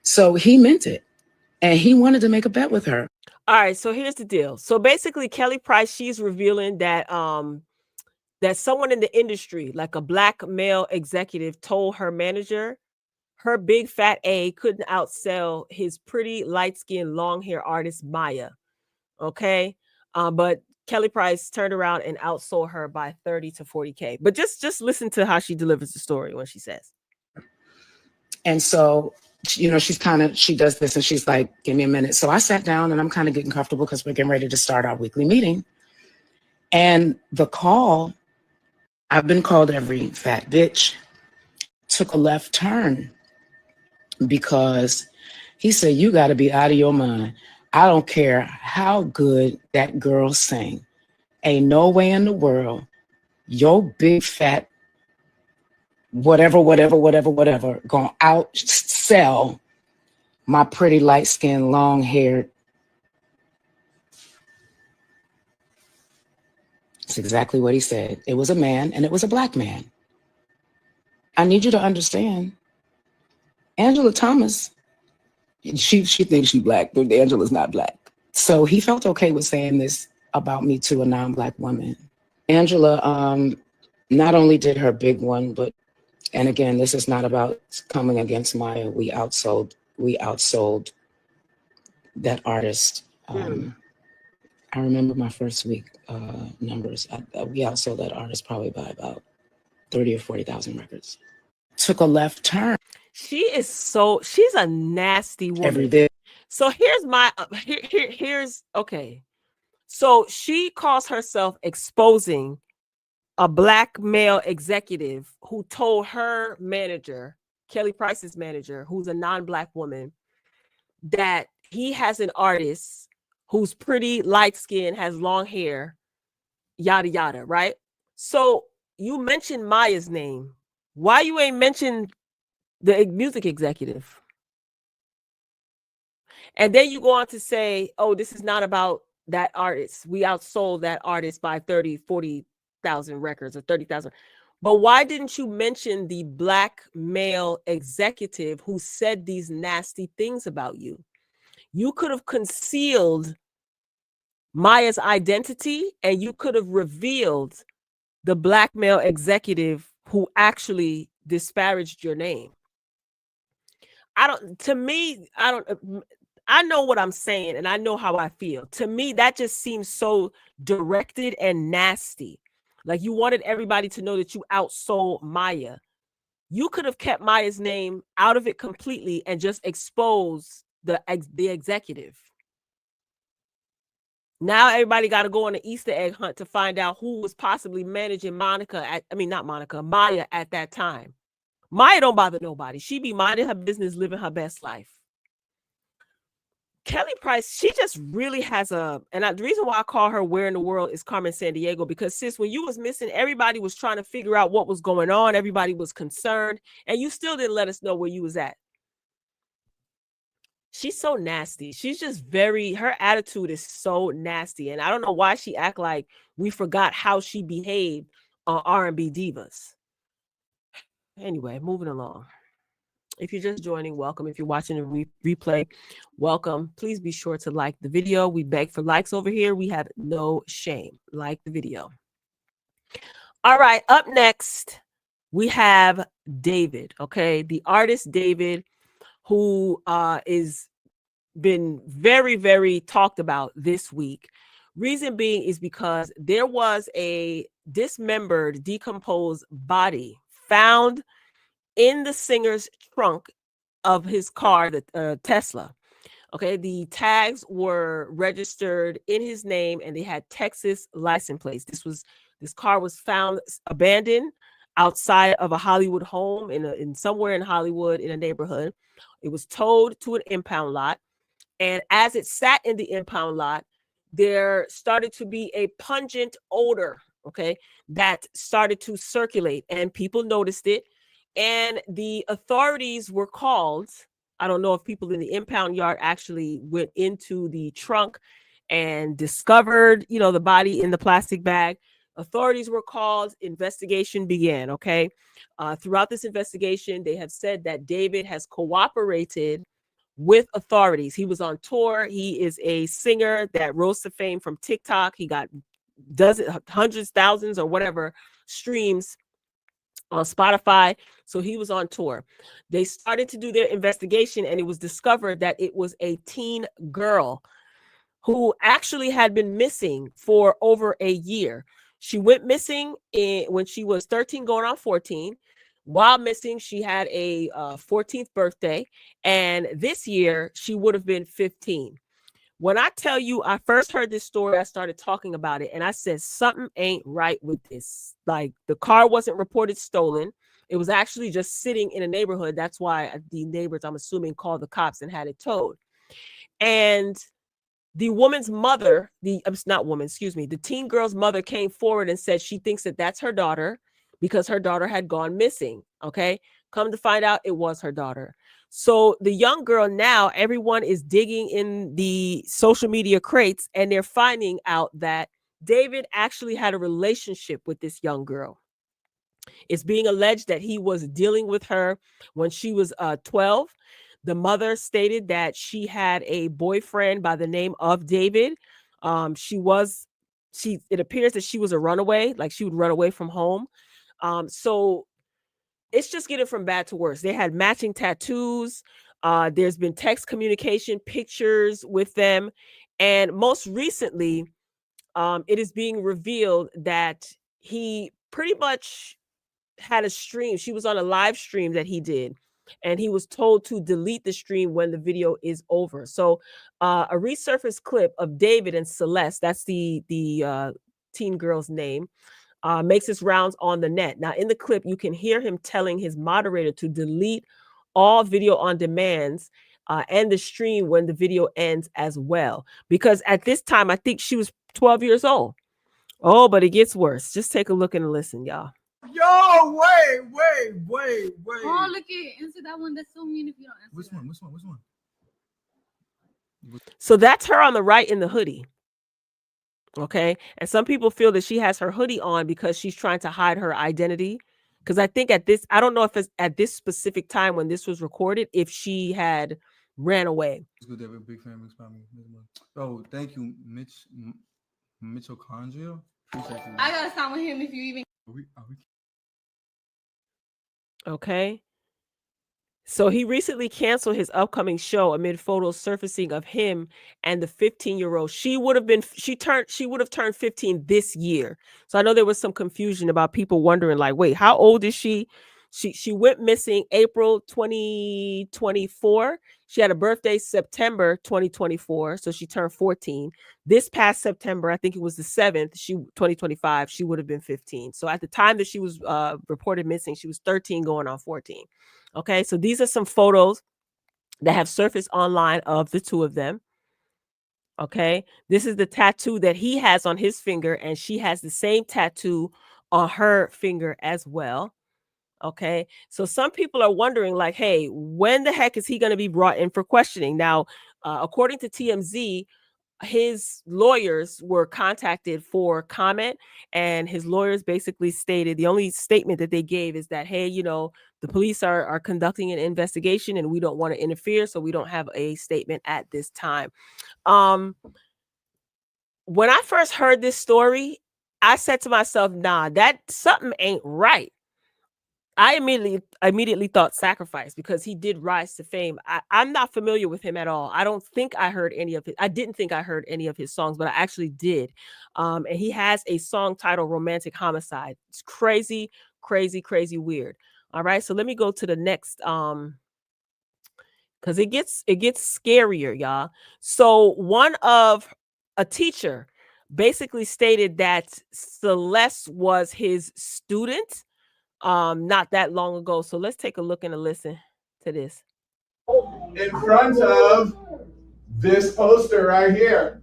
So he meant it, and he wanted to make a bet with her. All right, so here's the deal. So basically, Kelly Price, she's revealing that that someone in the industry, like a black male executive, told her manager her big fat A couldn't outsell his pretty light-skinned long hair artist Maya. Okay. But Kelly Price turned around and outsold her by 30 to 40K. But just listen to how she delivers the story when she says. And so, you know, she does this and she's like, give me a minute. So I sat down and I'm kind of getting comfortable because we're getting ready to start our weekly meeting. And the call, I've been called every fat bitch, took a left turn because he said, you got to be out of your mind. I don't care how good that girl sang. Ain't no way in the world your big fat whatever gonna outsell my pretty light-skinned long-haired. That's exactly what he said. It was a man and it was a black man. I need you to understand, Angela Thomas, she thinks she's black, but Angela's not black. So he felt okay with saying this about me to a non-black woman. Angela not only did her big one, but, and again, this is not about coming against Maya. We outsold that artist. I remember my first week numbers. We outsold that artist probably by about 30 or 40,000 records. Took a left turn. She's a nasty woman. Every day. So here's my, here's, okay. So she calls herself exposing a black male executive who told her manager, Kelly Price's manager, who's a non-black woman, that he has an artist who's pretty light-skinned, has long hair, yada, yada, right? So you mentioned Maya's name. Why you ain't mentioned the music executive? And then you go on to say, oh, this is not about that artist. We outsold that artist by 30, 40,000 records or 30,000. But why didn't you mention the black male executive who said these nasty things about you? You could have concealed Maya's identity and you could have revealed the black male executive who actually disparaged your name. I know what I'm saying and I know how I feel. To me, that just seems so directed and nasty. Like you wanted everybody to know that you outsold Maya. You could have kept Maya's name out of it completely and just exposed the executive. Now everybody got to go on an Easter egg hunt to find out who was possibly managing Maya at that time. Maya don't bother nobody. She be minding her business, living her best life. Kelly Price, she just really has the reason why I call her Where in the World is Carmen Sandiego, because sis, when you was missing, everybody was trying to figure out what was going on. Everybody was concerned, and you still didn't let us know where you was at. She's so nasty. She's just her attitude is so nasty. And I don't know why she act like we forgot how she behaved on R&B Divas. Anyway, moving along. If you're just joining, welcome. If you're watching a replay, welcome. Please be sure to like the video. We beg for likes over here. We have no shame. Like the video. All right, up next, we have David, okay? The artist David, who is been very, very talked about this week. Reason being is because there was a dismembered, decomposed body found in the singer's trunk of his car, the Tesla. Okay, the tags were registered in his name and they had Texas license plates. This car was found abandoned outside of a Hollywood home in somewhere in Hollywood in a neighborhood. It was towed to an impound lot. And as it sat in the impound lot, there started to be a pungent odor, okay, that started to circulate and people noticed it. And the authorities were called. I don't know if people in the impound yard actually went into the trunk and discovered, the body in the plastic bag. Authorities were called. Investigation began, okay? Throughout this investigation, they have said that David has cooperated with authorities. He was on tour. He is a singer that rose to fame from TikTok. He got hundreds, thousands, or whatever streams on Spotify. So he was on tour. They started to do their investigation, and it was discovered that it was a teen girl who actually had been missing for over a year. She went missing when she was 13 going on 14. While missing, she had a 14th birthday, and this year she would have been 15. When I tell you, I first heard this story, I started talking about it, and I said, something ain't right with this. Like, the car wasn't reported stolen. It was actually just sitting in a neighborhood. That's why the neighbors, I'm assuming, called the cops and had it towed. And the woman's mother, the teen girl's mother came forward and said she thinks that that's her daughter because her daughter had gone missing. Okay. Come to find out, it was her daughter. So the young girl, now everyone is digging in the social media crates, and they're finding out that David actually had a relationship with this young girl. It's being alleged that he was dealing with her when she was 12. The mother stated that she had a boyfriend by the name of David. It appears that she was a runaway, like she would run away from home. So it's just getting from bad to worse. They had matching tattoos. There's been text communication, pictures with them. And most recently, it is being revealed that he pretty much had a stream. She was on a live stream that he did, and he was told to delete the stream when the video is over. So a resurfaced clip of David and Celeste, that's the teen girl's name, makes its rounds on the net. Now, in the clip, you can hear him telling his moderator to delete all video on demands and the stream when the video ends as well. Because at this time, I think she was 12 years old. Oh, but it gets worse. Just take a look and listen, y'all. Yo, wait. Oh, look at answer that one. That's so mean if you don't answer. Which one? So that's her on the right in the hoodie. Okay. And some people feel that she has her hoodie on because she's trying to hide her identity. Because I think I don't know if it's at this specific time when this was recorded, if she had ran away. It's good to have a big family. Oh, thank you, Mitochondria. I gotta sign with him if you even. Okay. So he recently canceled his upcoming show amid photos surfacing of him and the 15-year-old. She would have turned 15 this year. So I know there was some confusion about people wondering, like, wait, how old is she? She went missing April 2024. She had a birthday September 2024, so she turned 14. This past September, I think it was the 7th, 2025, she would have been 15. So at the time that she was reported missing, she was 13 going on 14. Okay, so these are some photos that have surfaced online of the two of them. Okay, this is the tattoo that he has on his finger, and she has the same tattoo on her finger as well. Okay, so some people are wondering, like, hey, when the heck is he going to be brought in for questioning? Now, according to TMZ, his lawyers were contacted for comment, and his lawyers basically stated, the only statement that they gave is that, hey, the police are conducting an investigation and we don't want to interfere, so we don't have a statement at this time. When I first heard this story, I said to myself, nah, that something ain't right. I immediately thought sacrifice, because he did rise to fame. I'm not familiar with him at all. I didn't think I heard any of his songs, but I actually did. And he has a song titled Romantic Homicide. It's crazy, crazy, crazy weird. All right. So let me go to the next, because it gets scarier, y'all. So a teacher basically stated that Celeste was his student not that long ago. So let's take a look and a listen to this. In front of this poster right here.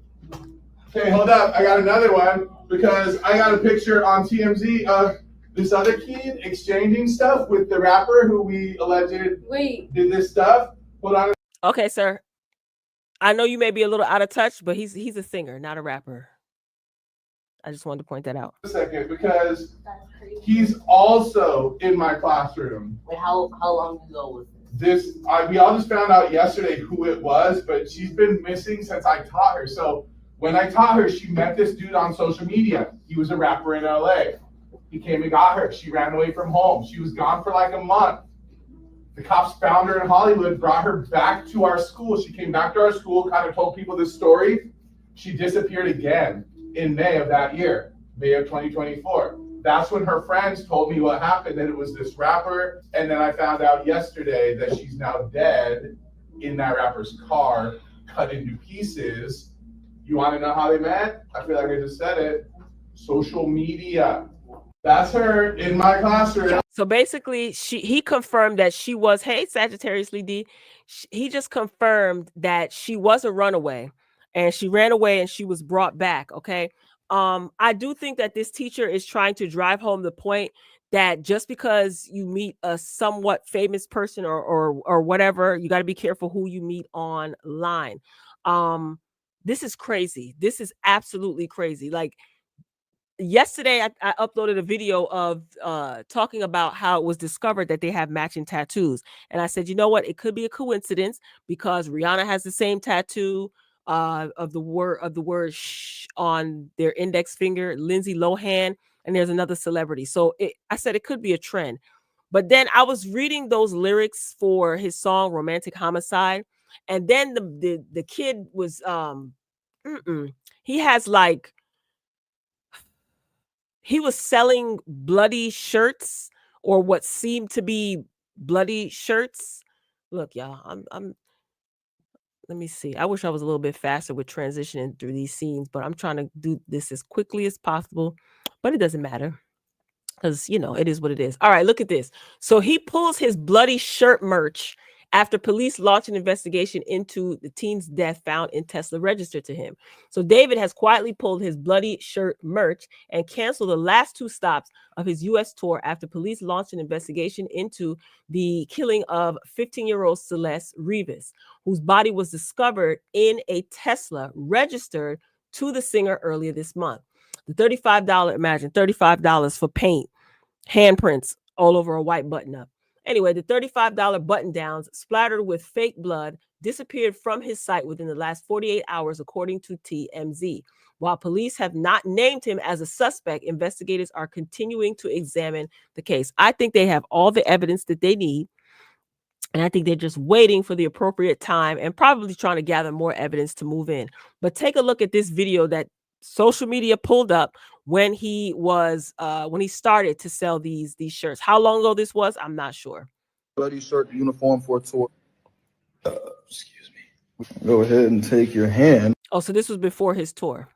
Okay, hold up. I got another one because I got a picture on TMZ of this other kid exchanging stuff with the rapper who we alleged did this stuff. Hold on. Okay, sir. I know you may be a little out of touch, but he's a singer, not a rapper. I just wanted to point that out. A second, because he's also in my classroom. Wait, how long ago was this? We all just found out yesterday who it was, but she's been missing since I taught her. So When I taught her, she met this dude on social media. He was a rapper in LA. He came and got her. She ran away from home. She was gone for like a month. The cops found her in Hollywood, brought her back to our school. She came back to our school, kind of told people this story. She disappeared again in May of that year, May of 2024. That's when her friends told me what happened, that it was this rapper. And then I found out yesterday that she's now dead in that rapper's car, cut into pieces. You want to know how they met? I feel like I just said it. Social media. That's her in my classroom. So basically, he confirmed that she was, hey, Sagittarius D. He just confirmed that she was a runaway and she ran away and she was brought back. Okay. I do think that this teacher is trying to drive home the point that just because you meet a somewhat famous person or whatever, you got to be careful who you meet online. This is crazy. This is absolutely crazy. Like, yesterday, I uploaded a video of talking about how it was discovered that they have matching tattoos. And I said, you know what? It could be a coincidence because Rihanna has the same tattoo of the word shh on their index finger, Lindsay Lohan, and there's another celebrity. So I said it could be a trend. But then I was reading those lyrics for his song Romantic Homicide. And then the kid was he has like, he was selling bloody shirts or what seemed to be bloody shirts. Look, y'all, let me see. I wish I was a little bit faster with transitioning through these scenes, but I'm trying to do this as quickly as possible, but it doesn't matter because, you know, it is what it is. All right, look at this. So he pulls his bloody shirt merch after police launch an investigation into the teen's death found in Tesla registered to him. So David has quietly pulled his bloody shirt merch and canceled the last 2 stops of his U.S. tour after police launched an investigation into the killing of 15-year-old Celeste Rivas, whose body was discovered in a Tesla registered to the singer earlier this month. The $35, imagine $35 for paint, handprints all over a white button-up. Anyway, the $35 button-downs splattered with fake blood disappeared from his site within the last 48 hours, according to TMZ. While police have not named him as a suspect, investigators are continuing to examine the case. I think they have all the evidence that they need, and I think they're just waiting for the appropriate time and probably trying to gather more evidence to move in. But take a look at this video that social media pulled up when he was when he started to sell these shirts. How long ago this was, I'm not sure. Bloody shirt uniform for a tour. Excuse me. Go ahead and take your hand. Oh, so this was before his tour.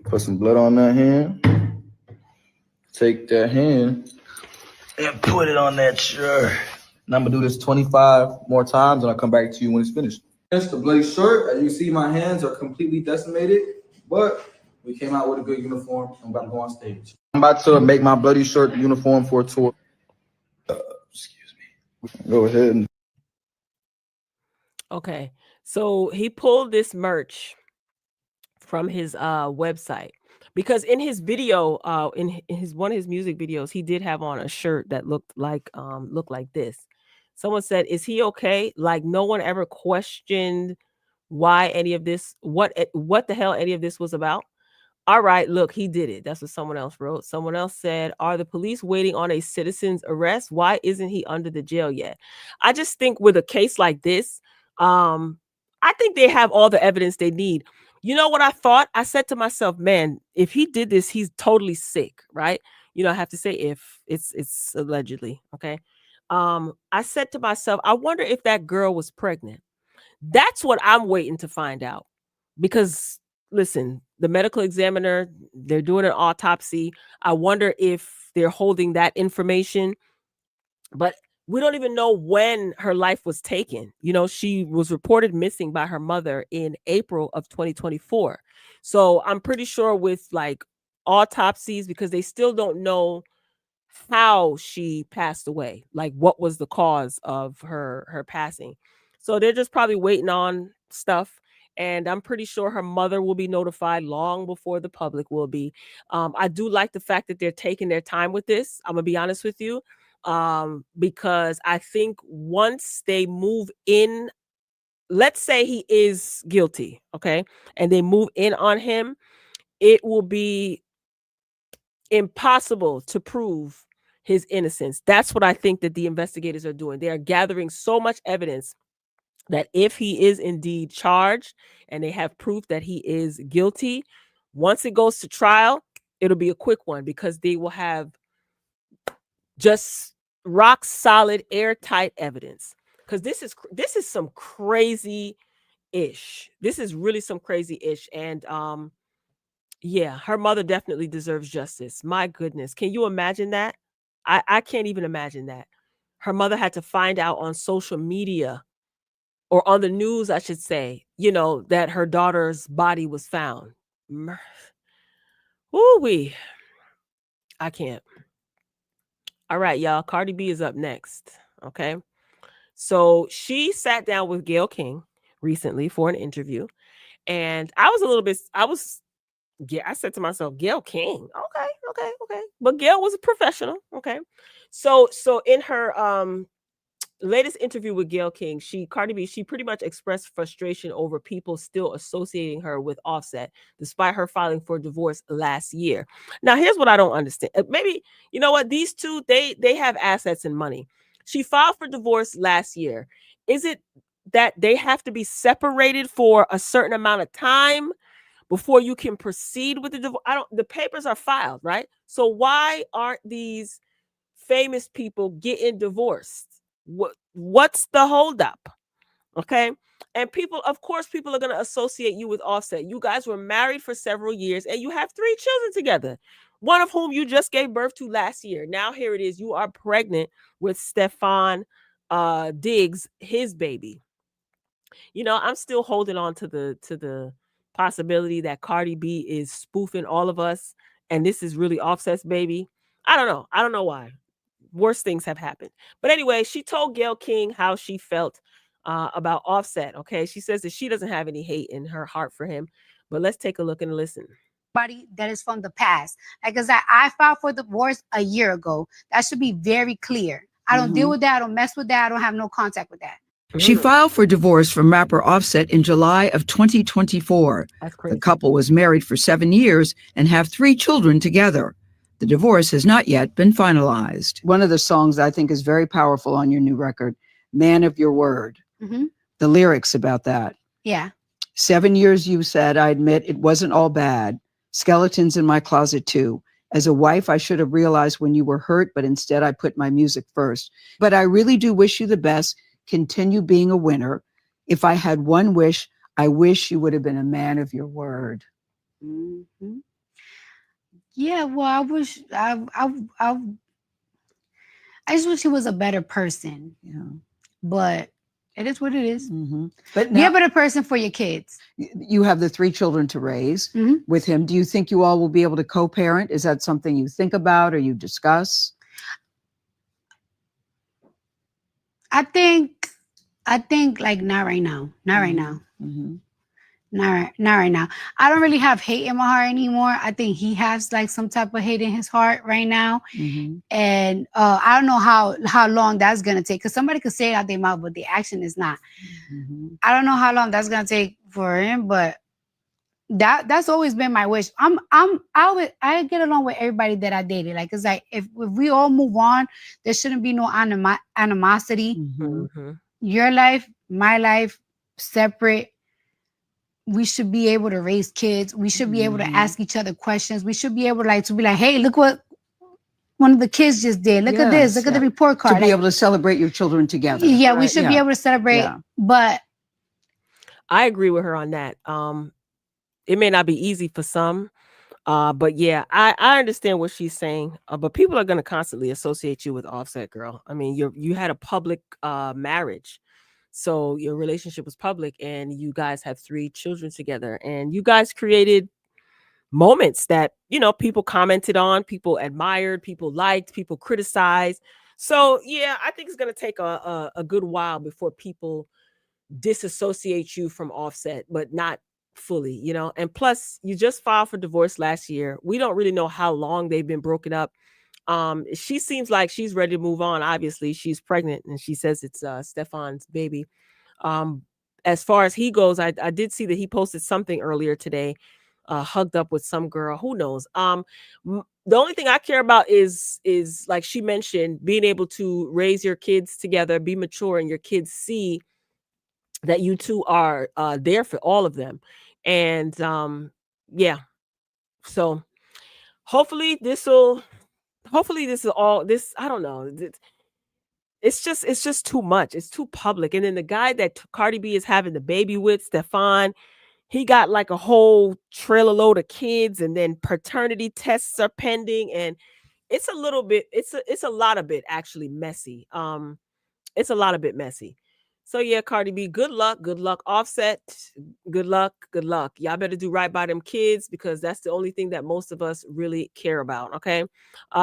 Put some blood on that hand. Take that hand and put it on that shirt. And I'm gonna do this 25 more times, and I'll come back to you when it's finished. That's the bloody shirt. As you see, my hands are completely decimated, but we came out with a good uniform. I'm about to go on stage. I'm about to make my bloody shirt uniform for a tour. Excuse me. Go ahead and. Okay, so he pulled this merch from his website because in his video, in his one of his music videos, he did have on a shirt that looked like this. Someone said, "Is he okay?" Like no one ever questioned why any of this, what the hell any of this was about. All right, look, he did it. That's what someone else wrote. Someone else said, are the police waiting on a citizen's arrest? Why isn't he under the jail yet? I just think with a case like this, I think they have all the evidence they need. You know what I thought? I said to myself, man, if he did this, he's totally sick, right? You know, I have to say if it's allegedly, okay? I said to myself, I wonder if that girl was pregnant. That's what I'm waiting to find out. Because listen, the medical examiner, they're doing an autopsy. I wonder if they're holding that information. But we don't even know when her life was taken. You know, she was reported missing by her mother in April of 2024. So I'm pretty sure with like autopsies, because they still don't know how she passed away, like what was the cause of her passing. So they're just probably waiting on stuff. And I'm pretty sure her mother will be notified long before the public will be. I do like the fact that they're taking their time with this. I'm gonna be honest with you, because I think once they move in let's say he is guilty, okay, and they move in on him, it will be impossible to prove his innocence. That's what I think that the investigators are doing. They are gathering so much evidence that if he is indeed charged and they have proof that he is guilty, once it goes to trial, it'll be a quick one because they will have just rock solid, airtight evidence. Because this is some crazy ish. This is really some crazy ish. And yeah, her mother definitely deserves justice. My goodness. Can you imagine that? I can't even imagine that. Her mother had to find out on social media or on the news, I should say, that her daughter's body was found. Ooh-wee. I can't. All right, y'all. Cardi B is up next. Okay. So she sat down with Gayle King recently for an interview. And I said to myself, Gayle King. Okay. But Gayle was a professional. Okay. So in her latest interview with Gayle King, Cardi B, she pretty much expressed frustration over people still associating her with Offset, despite her filing for divorce last year. Now, here's what I don't understand. Maybe, you know what? These two, they have assets and money. She filed for divorce last year. Is it that they have to be separated for a certain amount of time before you can proceed with the divorce? The papers are filed, right? So why aren't these famous people getting divorced? What's the holdup? Okay. And of course, people are going to associate you with Offset. You guys were married for several years and you have 3 children together, one of whom you just gave birth to last year. Now here it is. You are pregnant with Stefan Diggs, his baby. I'm still holding on to the possibility that Cardi B is spoofing all of us and this is really Offset's baby. I don't know why. Worse things have happened. But anyway, she told Gayle King how she felt about Offset. Okay. She says that she doesn't have any hate in her heart for him. But let's take a look and listen. That is from the past. Like I filed for divorce a year ago. That should be very clear. I don't deal with that. I don't mess with that. I don't have no contact with that. She filed for divorce from rapper Offset in July of 2024. That's crazy. The couple was married for 7 years and have 3 children together. The divorce has not yet been finalized. One of the songs I think is very powerful on your new record, Man of Your Word. Mm-hmm. The lyrics about that. Yeah. 7 years, you said, I admit it wasn't all bad. Skeletons in my closet too. As a wife, I should have realized when you were hurt, but instead I put my music first. But I really do wish you the best. Continue being a winner. If I had one wish, I wish you would have been a man of your word. Mm-hmm. Yeah, well, I just wish he was a better person. Yeah. But it is what it is. Mm-hmm. But be a better person for your kids. You have the 3 children to raise with him. Do you think you all will be able to co-parent? Is that something you think about or you discuss? I think like not right now. Not right now. Mm-hmm. Not right now. I don't really have hate in my heart anymore. I think he has like some type of hate in his heart right now. Mm-hmm. And I don't know how long that's gonna take. Because somebody could say it out their mouth, but the action is not. Mm-hmm. I don't know how long that's gonna take for him, but that's always been my wish. I get along with everybody that I dated. Like it's like if we all move on, there shouldn't be no animosity. Mm-hmm. Your life, my life, separate. We should be able to raise kids. We should be able to ask each other questions. We should be able to be like, hey, look what one of the kids just did. Look at this. Look at the report card. To be able to celebrate your children together. Yeah, we should be able to celebrate. Yeah. But I agree with her on that. It may not be easy for some, but yeah, I understand what she's saying. But people are going to constantly associate you with Offset, girl. I mean, you had a public marriage. So your relationship was public and you guys have 3 children together and you guys created moments that, people commented on, people admired, people liked, people criticized. So yeah, I think it's going to take a good while before people disassociate you from Offset, but not fully, and plus you just filed for divorce last year. We don't really know how long they've been broken up. She seems like she's ready to move on. Obviously she's pregnant and she says it's Stefan's baby. as far as he goes, I did see that he posted something earlier today, hugged up with some girl. Who knows? The only thing I care about is like she mentioned, being able to raise your kids together, be mature, and your kids see that you two are there for all of them. And yeah, so hopefully this is all this. I don't know. It's just too much. It's too public. And then the guy that Cardi B is having the baby with, Stefan, he got like a whole trailer load of kids, and then paternity tests are pending, and it's a little bit, it's a lot of bit actually messy. It's a lot of bit messy. So yeah, Cardi B, good luck, Offset, good luck. Y'all better do right by them kids, because that's the only thing that most of us really care about. Okay.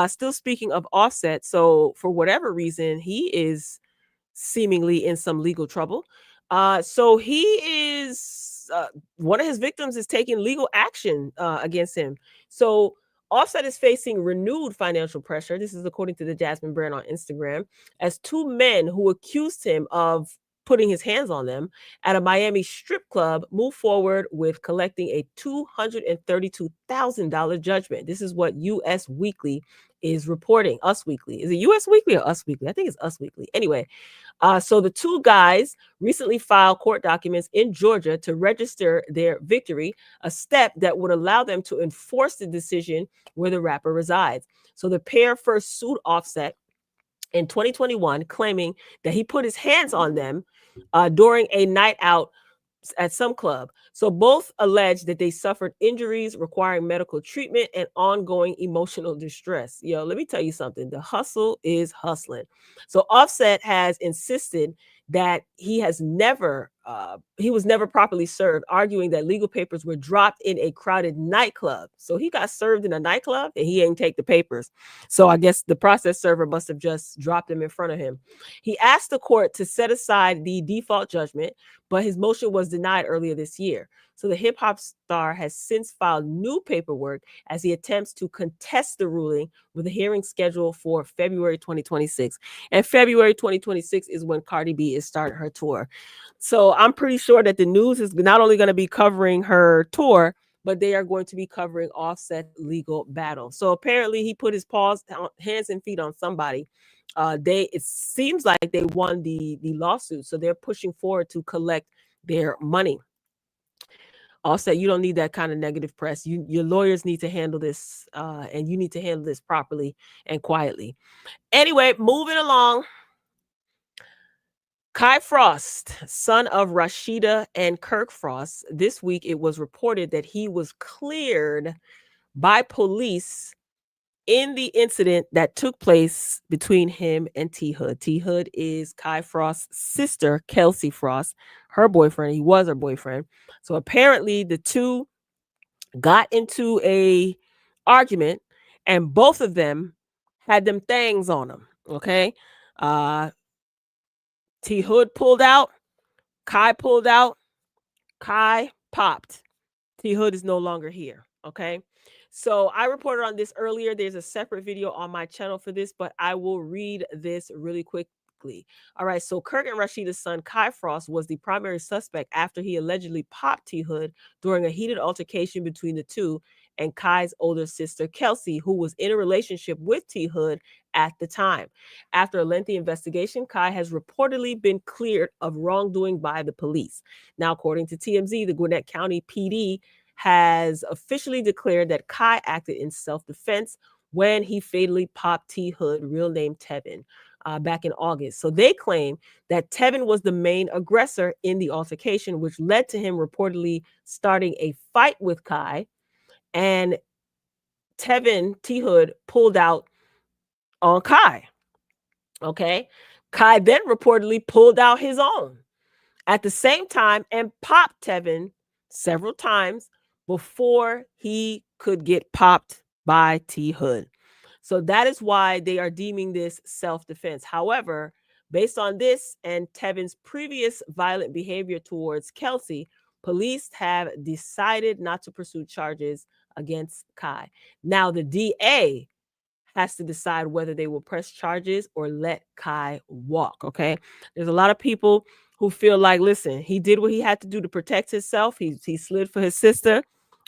Still speaking of Offset, so for whatever reason, he is seemingly in some legal trouble. So he is one of his victims is taking legal action against him. So Offset is facing renewed financial pressure. This is according to the Jasmine brand on Instagram, as two men who accused him of putting his hands on them at a Miami strip club move forward with collecting a $232,000 judgment. This is what US Weekly is reporting. Us Weekly. Is it US Weekly or Us Weekly? I think it's Us Weekly. Anyway, so the two guys recently filed court documents in Georgia to register their victory, a step that would allow them to enforce the decision where the rapper resides. So the pair first sued Offset in 2021, claiming that he put his hands on them during a night out at some club. So both alleged that they suffered injuries requiring medical treatment and ongoing emotional distress. Yo, let me tell you something. The hustle is hustling. So Offset has insisted that he was never properly served, arguing that legal papers were dropped in a crowded nightclub. So he got served in a nightclub and he ain't take the papers. So I guess the process server must have just dropped them in front of him. He asked the court to set aside the default judgment, but his motion was denied earlier this year. So the hip hop star has since filed new paperwork as he attempts to contest the ruling, with a hearing scheduled for February 2026. And February 2026 is when Cardi B is starting her tour. So I'm pretty sure that the news is not only going to be covering her tour, but they are going to be covering Offset's legal battle. So apparently he put his hands and feet on somebody. It seems like they won the lawsuit, so they're pushing forward to collect their money. Offset, you don't need that kind of negative press. Your lawyers need to handle this, and you need to handle this properly and quietly. Anyway, moving along. Kai Frost, son of Rashida and Kirk Frost, this week it was reported that he was cleared by police in the incident that took place between him and T Hood. T Hood is Kai Frost's sister, Kelsey Frost, her boyfriend. He was her boyfriend. So apparently the two got into a argument, and both of them had them things on them. Okay. T Hood pulled out, Kai pulled out, Kai popped. T Hood is no longer here. Okay. So I reported on this earlier. There's a separate video on my channel for this, but I will read this really quickly. All right. So Kirk and Rashida's son, Kai Frost, was the primary suspect after he allegedly popped T Hood during a heated altercation between the two and Kai's older sister, Kelsey, who was in a relationship with T Hood at the time. After a lengthy investigation, Kai has reportedly been cleared of wrongdoing by the police. Now, according to TMZ, the Gwinnett County PD has officially declared that Kai acted in self-defense when he fatally popped T Hood, real name Tevin, back in August. So they claim that Tevin was the main aggressor in the altercation, which led to him reportedly starting a fight with Kai. And Tevin, T Hood, pulled out on Kai. Okay. Kai then reportedly pulled out his own at the same time and popped Tevin several times before he could get popped by T Hood. So that is why they are deeming this self-defense. However, based on this and Tevin's previous violent behavior towards Kelsey, police have decided not to pursue charges against Kai. Now, the DA has to decide whether they will press charges or let Kai walk. Okay. There's a lot of people who feel like, listen, he did what he had to do to protect himself. He slid for his sister,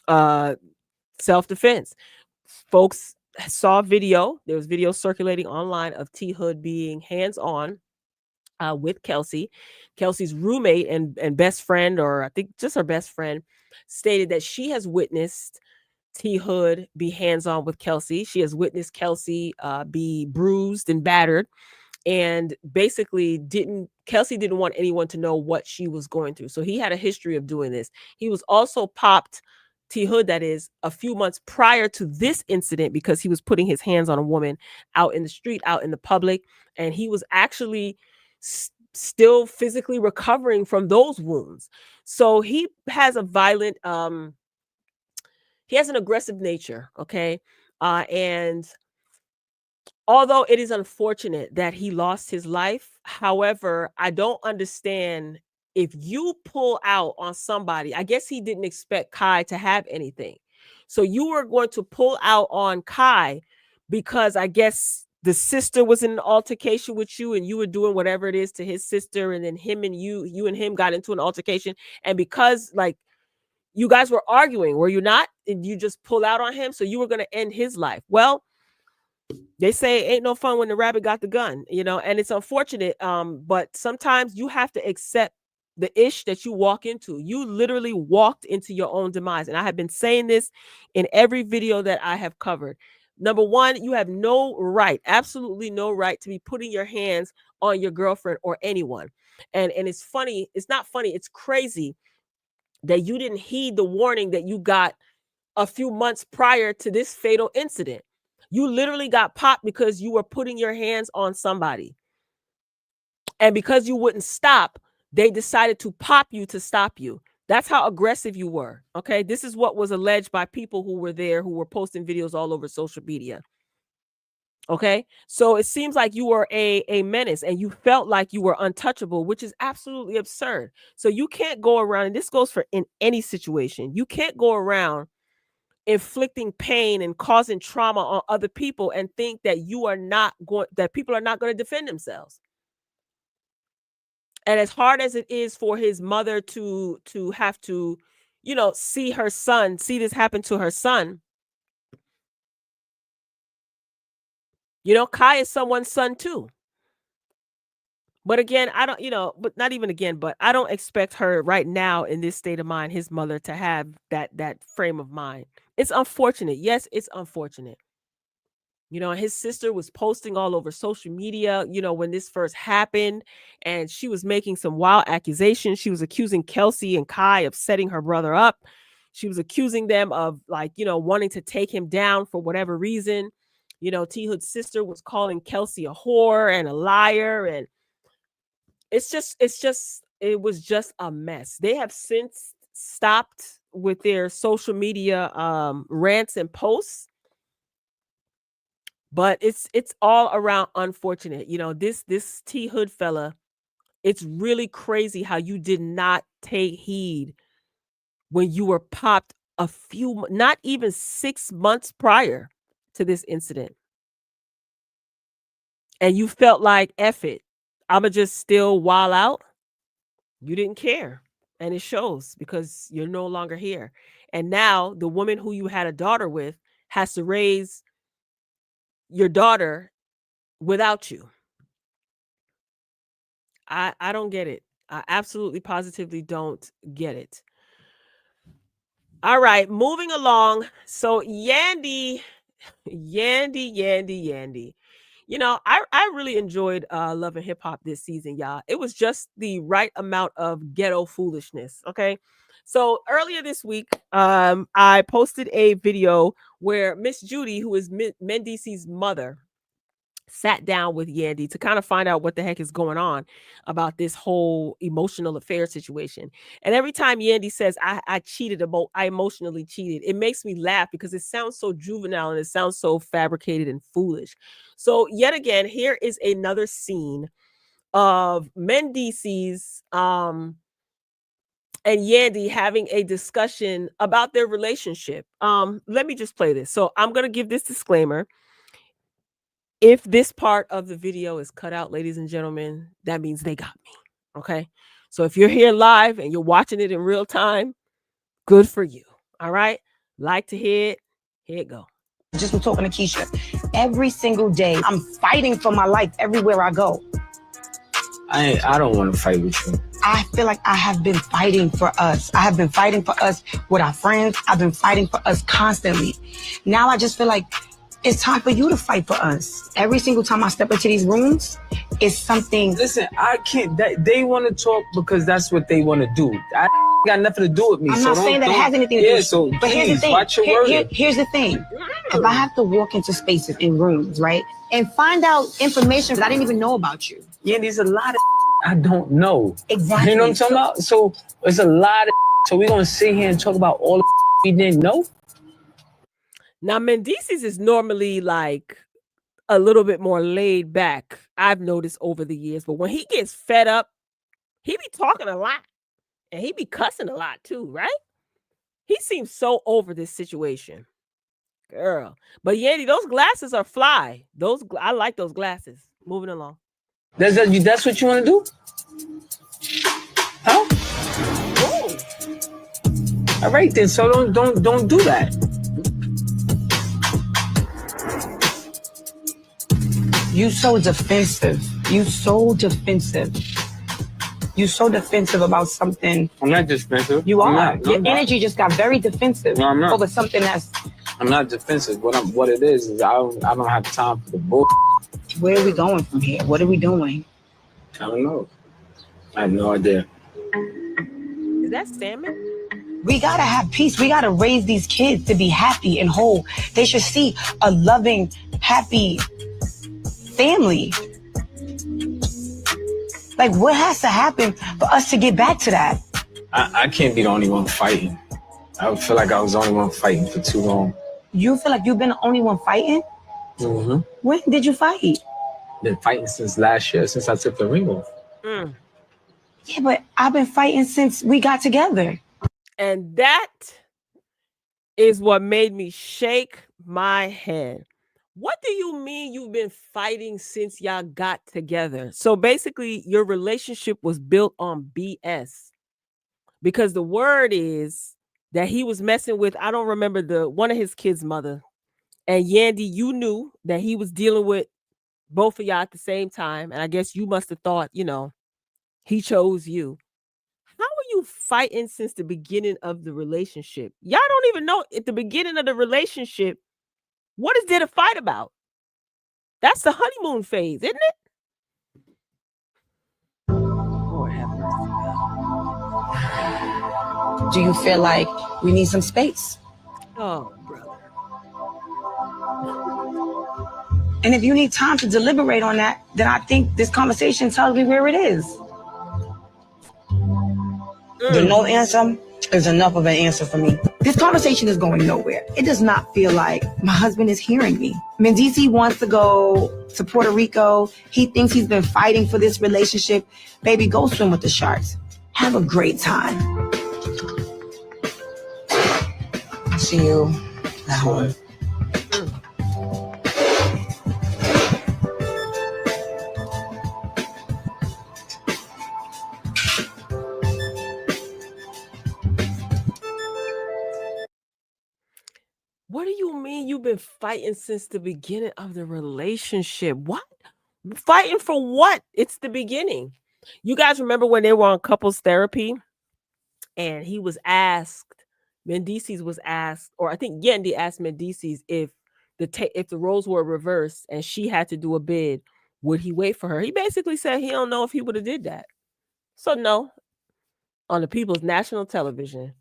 self-defense. Folks saw video. There was video circulating online of T Hood being hands-on with Kelsey. Kelsey's roommate and best friend, or I think just her best friend, stated that she has witnessed T Hood be hands-on with Kelsey. She has witnessed Kelsey be bruised and battered, and basically Kelsey didn't want anyone to know what she was going through. So he had a history of doing this. He was also popped, T Hood that is, a few months prior to this incident because he was putting his hands on a woman out in the street, out in the public, and he was actually still physically recovering from those wounds. So he has a violent he has an aggressive nature, okay? And although it is unfortunate that he lost his life, however, I don't understand if you pull out on somebody. I guess he didn't expect Kai to have anything. So you were going to pull out on Kai because I guess the sister was in an altercation with you and you were doing whatever it is to his sister, and then him and you and him got into an altercation, and because like you guys were arguing, were you not? And you just pull out on him, so you were going to end his life. Well, they say ain't no fun when the rabbit got the gun, you know, and it's unfortunate. But sometimes you have to accept the ish that you walk into. You literally walked into your own demise. And I have been saying this in every video that I have covered. Number one, you have no right, absolutely no right to be putting your hands on your girlfriend or anyone. And it's funny. It's not funny. It's crazy that you didn't heed the warning that you got a few months prior to this fatal incident. You literally got popped because you were putting your hands on somebody. And because you wouldn't stop, they decided to pop you to stop you. That's how aggressive you were. Okay. This is what was alleged by people who were there, who were posting videos all over social media. Okay. So it seems like you were a menace and you felt like you were untouchable, which is absolutely absurd. So you can't go around, and this goes for in any situation. You can't go around inflicting pain and causing trauma on other people and think that that people are not going to defend themselves. And as hard as it is for his mother to have to, you know, see this happen to her son, you know, Kai is someone's son too. But again, I don't, but not even again, but I don't expect her right now in this state of mind, his mother, to have that frame of mind. It's unfortunate. Yes, it's unfortunate. You know, his sister was posting all over social media, you know, when this first happened, and she was making some wild accusations. She was accusing Kelsey and Kai of setting her brother up. She was accusing them of, like, you know, wanting to take him down for whatever reason. You know, T Hood's sister was calling Kelsey a whore and a liar. And it was just a mess. They have since stopped with their social media rants and posts. But it's all around unfortunate. You know, this T Hood fella, it's really crazy how you did not take heed when you were popped not even 6 months prior to this incident. And you felt like, F it, I'ma just still wild out. You didn't care. And it shows because you're no longer here. And now the woman who you had a daughter with has to raise your daughter without you. I don't get it. I absolutely positively don't get it. All right, moving along. So Yandy. You know, I really enjoyed Love and Hip Hop this season, y'all. It was just the right amount of ghetto foolishness. Okay. So earlier this week, I posted a video where Miss Judy, who is Mendeecees's mother, sat down with Yandy to kind of find out what the heck is going on about this whole emotional affair situation. And every time Yandy says, I cheated, I emotionally cheated, it makes me laugh because it sounds so juvenile and it sounds so fabricated and foolish. So yet again, here is another scene of Mendeecees and Yandy having a discussion about their relationship. Let me just play this. So I'm going to give this disclaimer. If this part of the video is cut out, ladies and gentlemen, that means they got me. Okay. So if you're here live and you're watching it in real time, good for you. All right. Like to hear it. Here it go. Just was talking to Keisha. Every single day, I'm fighting for my life everywhere I go. I don't want to fight with you. I feel like I have been fighting for us. I have been fighting for us with our friends. I've been fighting for us constantly. Now I just feel like it's time for you to fight for us. Every single time I step into these rooms, it's something. Listen, I can't. They want to talk because that's what they want to do. I got nothing to do with me. I'm not saying that it has anything to do with Yeah, you. so But here's the please, thing. watch your wording. Here's the thing. If I have to walk into spaces in rooms, right, and find out information that I didn't even know about you. Yeah, there's a lot of I don't know. Exactly. You know what I'm talking about? So it's a lot of so we're gonna sit here and talk about all the we didn't know. Now, Mendices is normally like a little bit more laid back. I've noticed over the years, but when he gets fed up, he be talking a lot and he be cussing a lot too, right? He seems so over this situation, girl. But Yandy, those glasses are fly. I like those glasses. Moving along. That's what you want to do? Huh? Ooh. All right then. So don't do that. You so defensive. You so defensive. You so defensive about something. I'm not defensive. You are. Not, Your energy just got very defensive over something that's. I'm not defensive. What it is I don't have time for the bull. Where are we going from here? What are we doing? I don't know. I have no idea. Is that salmon? We gotta have peace. We gotta raise these kids to be happy and whole. They should see a loving, happy family. Like, what has to happen for us to get back to that? I can't be the only one fighting. I feel like I was the only one fighting for too long. You feel like you've been the only one fighting? Mm-hmm. When did you fight? Been fighting since last year, since I took the ring off. Mm. Yeah, but I've been fighting since we got together. And that is what made me shake my head. What do you mean you've been fighting since y'all got together? So basically, your relationship was built on BS. Because the word is that he was messing with, I don't remember one of his kids' mother. And Yandy, you knew that he was dealing with both of y'all at the same time. And I guess you must have thought, he chose you. How are you fighting since the beginning of the relationship? Y'all don't even know at the beginning of the relationship, what is there to fight about? That's the honeymoon phase, isn't it? Lord have mercy, God. Do you feel like we need some space? Oh, brother. And if you need time to deliberate on that, then I think this conversation tells me where it is. The no answer is enough of an answer for me. This conversation is going nowhere. It does not feel like my husband is hearing me. Mendici wants to go to Puerto Rico. He thinks he's been fighting for this relationship. Baby, go swim with the sharks. Have a great time. I'll see you at home. What do you mean you've been fighting since the beginning of the relationship? What? Fighting for what? It's the beginning. You guys remember when they were on couples therapy and he was asked, Mendices was asked, or I think Yendi asked Mendices if the roles were reversed and she had to do a bid, would he wait for her? He basically said he don't know if he would have did that. So no, on the people's national television,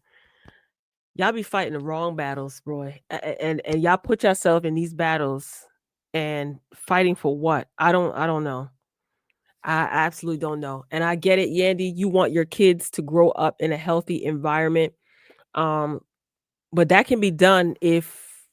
y'all be fighting the wrong battles, boy. And y'all put yourself in these battles and fighting for what? I don't know. I absolutely don't know. And I get it, Yandy. You want your kids to grow up in a healthy environment. But that can be done if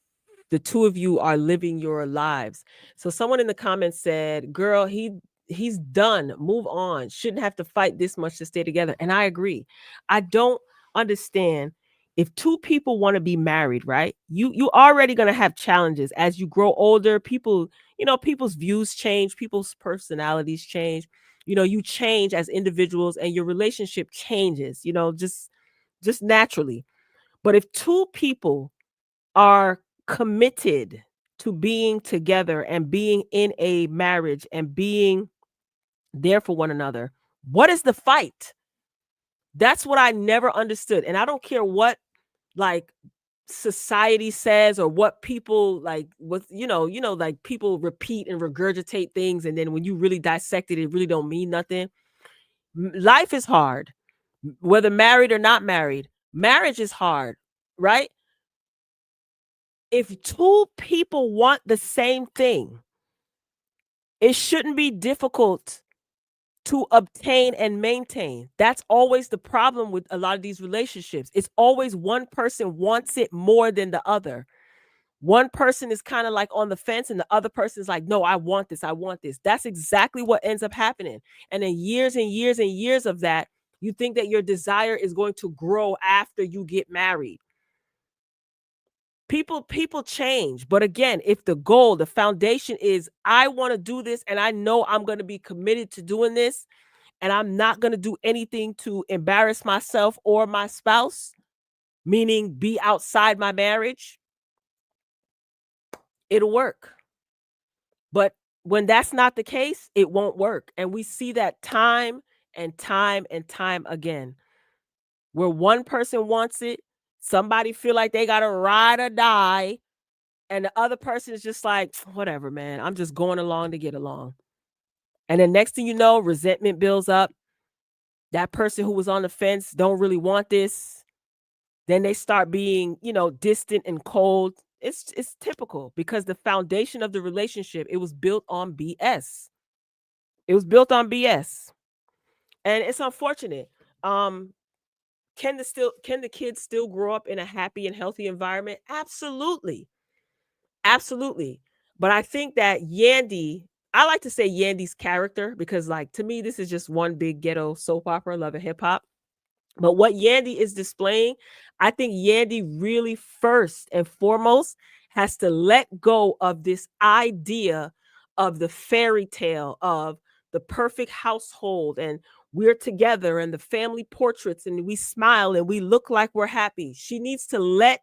the two of you are living your lives. So someone in the comments said, girl, he's done. Move on. Shouldn't have to fight this much to stay together. And I agree. I don't understand. If two people want to be married, right? You already going to have challenges as you grow older. People's views change, people's personalities change. you change as individuals and your relationship changes, just naturally. But if two people are committed to being together and being in a marriage and being there for one another, what is the fight? That's what I never understood. And I don't care what like society says or what people like like people repeat and regurgitate things, and then when you really dissect it, it really don't mean nothing. Life is hard, whether married or not married. Marriage is hard, right? If two people want the same thing, it shouldn't be difficult to obtain and maintain. That's always the problem with a lot of these relationships. It's always one person wants it more than the other. One person is kind of like on the fence and the other person is like, no, I want this. I want this. That's exactly what ends up happening. And then years and years and years of that, you think that your desire is going to grow after you get married. People change. But again, if the goal, the foundation is, I want to do this and I know I'm going to be committed to doing this and I'm not going to do anything to embarrass myself or my spouse, meaning be outside my marriage, it'll work. But when that's not the case, it won't work. And we see that time and time and time again, where one person wants it, somebody feel like they got to ride or die, and the other person is just like, whatever, man, I'm just going along to get along. And then next thing you know, resentment builds up. That person who was on the fence don't really want this. Then they start being, distant and cold. It's typical because the foundation of the relationship, it was built on BS. It was built on BS. And it's unfortunate. Can the kids still grow up in a happy and healthy environment? Absolutely. Absolutely. But I think that Yandy, I like to say Yandy's character, because like to me, this is just one big ghetto soap opera, Love and Hip Hop. But what Yandy is displaying, I think Yandy really first and foremost has to let go of this idea of the fairy tale of the perfect household and we're together and the family portraits and we smile and we look like we're happy. She needs to let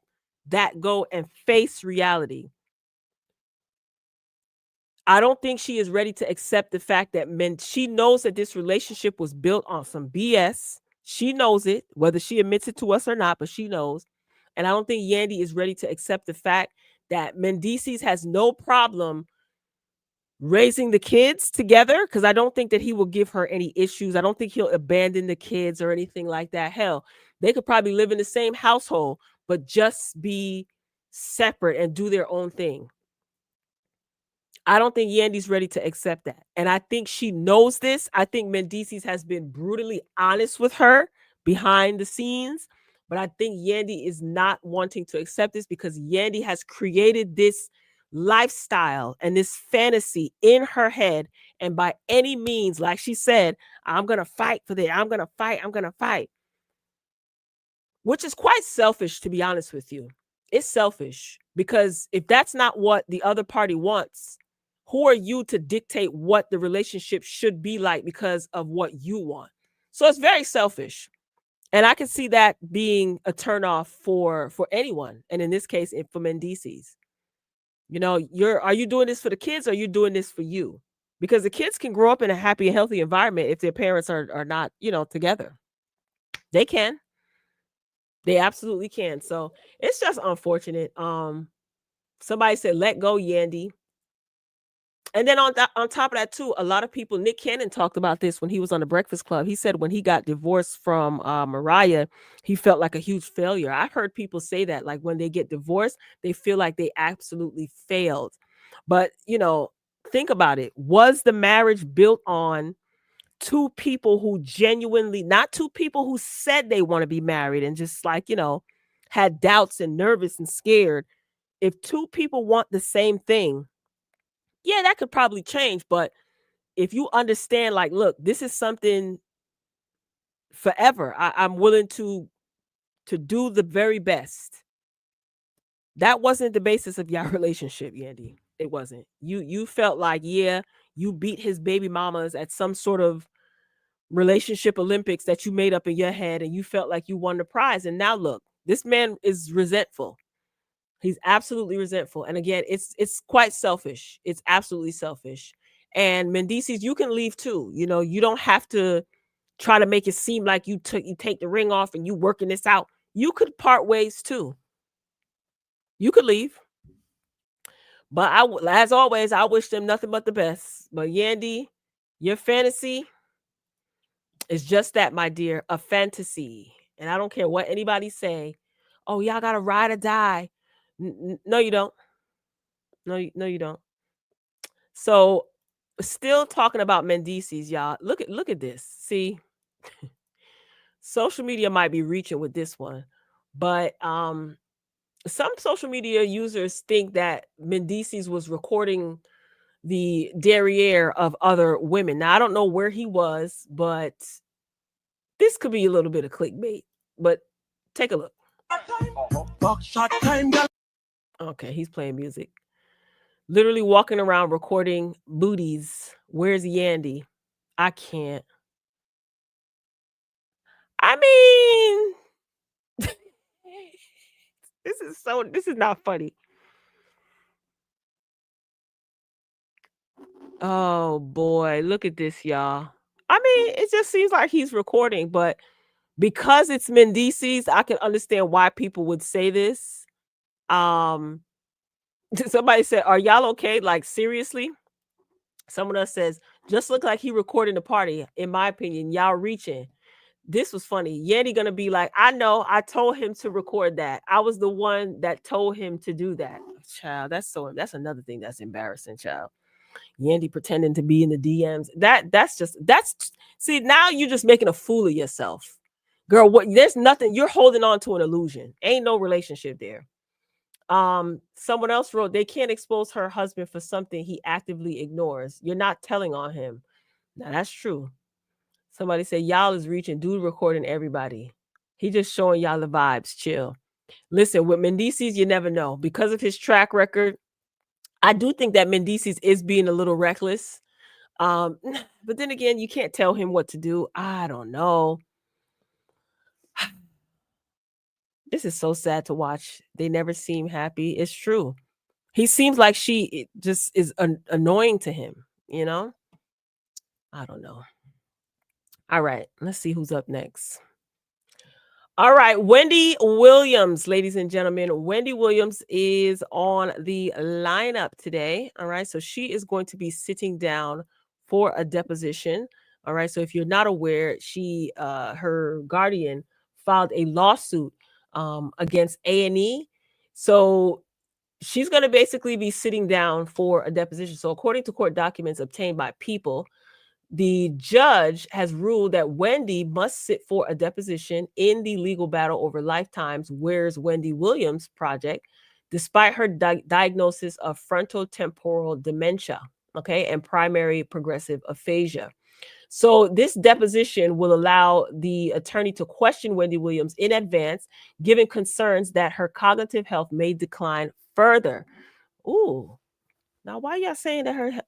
that go and face reality. I don't think she is ready to accept the fact that she knows that this relationship was built on some BS. She knows it, whether she admits it to us or not, but she knows. And I don't think Yandy is ready to accept the fact that Mendices has no problem raising the kids together, because I don't think that he will give her any issues. I don't think he'll abandon the kids or anything like that. Hell, they could probably live in the same household, but just be separate and do their own thing. I don't think Yandy's ready to accept that. And I think she knows this. I think Mendices has been brutally honest with her behind the scenes. But I think Yandy is not wanting to accept this because Yandy has created this lifestyle and this fantasy in her head. And by any means, like she said, I'm going to fight for that. I'm going to fight. I'm going to fight. Which is quite selfish, to be honest with you. It's selfish because if that's not what the other party wants, who are you to dictate what the relationship should be like because of what you want? So it's very selfish. And I can see that being a turnoff for anyone. And in this case, for Mendices. Are you doing this for the kids or are you doing this for you? Because the kids can grow up in a happy and healthy environment if their parents are not, together. They can. They absolutely can. So it's just unfortunate. Somebody said, let go, Yandy. And then on top of that, too, a lot of people, Nick Cannon talked about this when he was on the Breakfast Club. He said when he got divorced from Mariah, he felt like a huge failure. I've heard people say that, like when they get divorced, they feel like they absolutely failed. But, think about it. Was the marriage built on two people who genuinely, not two people who said they want to be married and just like, had doubts and nervous and scared? If two people want the same thing, yeah, that could probably change. But if you understand, like, look, this is something forever. I'm willing to do the very best. That wasn't the basis of your relationship, Yandy. It wasn't. You felt like, yeah, you beat his baby mamas at some sort of relationship Olympics that you made up in your head and you felt like you won the prize. And now look, this man is resentful. He's absolutely resentful. And again, it's quite selfish. It's absolutely selfish. And Mendices, you can leave too. You know, you don't have to try to make it seem like you take the ring off and you working this out. You could part ways too. You could leave. But as always, I wish them nothing but the best. But Yandy, your fantasy is just that, my dear, a fantasy. And I don't care what anybody say. Oh, y'all got to ride or die. No, you don't. No, you don't. So, still talking about Mendices, y'all. Look at this. See, social media might be reaching with this one, but some social media users think that Mendices was recording the derriere of other women. Now, I don't know where he was, but this could be a little bit of clickbait. But take a look. Okay, he's playing music. Literally walking around recording booties. Where's Yandy? I can't. I mean, this is not funny. Oh boy, look at this, y'all. I mean, it just seems like he's recording, but because it's Mendices, I can understand why people would say this. Somebody said, "Are y'all okay? Like seriously?" Someone else says, "Just look like he recording the party." In my opinion, y'all reaching. This was funny. Yandy gonna be like, "I know. I told him to record that. I was the one that told him to do that." Child, that's another thing that's embarrassing, child. Yandy pretending to be in the DMs. That's see, now you're just making a fool of yourself. Girl, there's nothing, you're holding on to an illusion. Ain't no relationship there. Someone else wrote, they can't expose her husband for something he actively ignores. You're not telling on him. Now that's true. Somebody said, y'all is reaching, dude recording everybody. He just showing y'all the vibes. Chill. Listen, with Mendices, you never know. Because of his track record, I do think that Mendices is being a little reckless. But then again, you can't tell him what to do. I don't know. This is so sad to watch. They never seem happy. It's true. He seems like she just is annoying to him, you know? I don't know. All right, let's see who's up next. All right, Wendy Williams, ladies and gentlemen. Wendy Williams is on the lineup today. All right, so she is going to be sitting down for a deposition. All right, so if you're not aware, her guardian filed a lawsuit against A&E. So she's going to basically be sitting down for a deposition. So according to court documents obtained by People, the judge has ruled that Wendy must sit for a deposition in the legal battle over Lifetime's Where's Wendy Williams project, despite her diagnosis of frontotemporal dementia, okay, and primary progressive aphasia. So this deposition will allow the attorney to question Wendy Williams in advance, given concerns that her cognitive health may decline further. Ooh, now why y'all saying that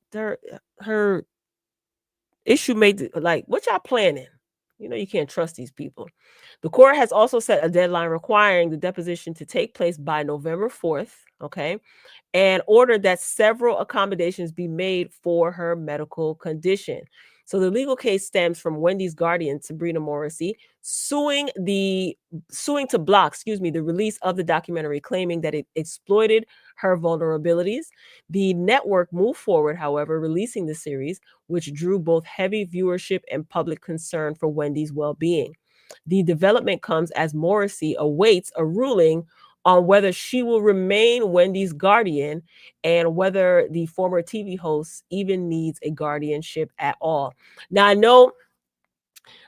her issue made, like, what y'all planning? You know, you can't trust these people. The court has also set a deadline requiring the deposition to take place by November 4th, okay, and ordered that several accommodations be made for her medical condition. So the legal case stems from Wendy's guardian, Sabrina Morrissey, suing to block, the release of the documentary, claiming that it exploited her vulnerabilities. The network moved forward, however, releasing the series, which drew both heavy viewership and public concern for Wendy's well-being. The development comes as Morrissey awaits a ruling on whether she will remain Wendy's guardian and whether the former TV host even needs a guardianship at all. Now,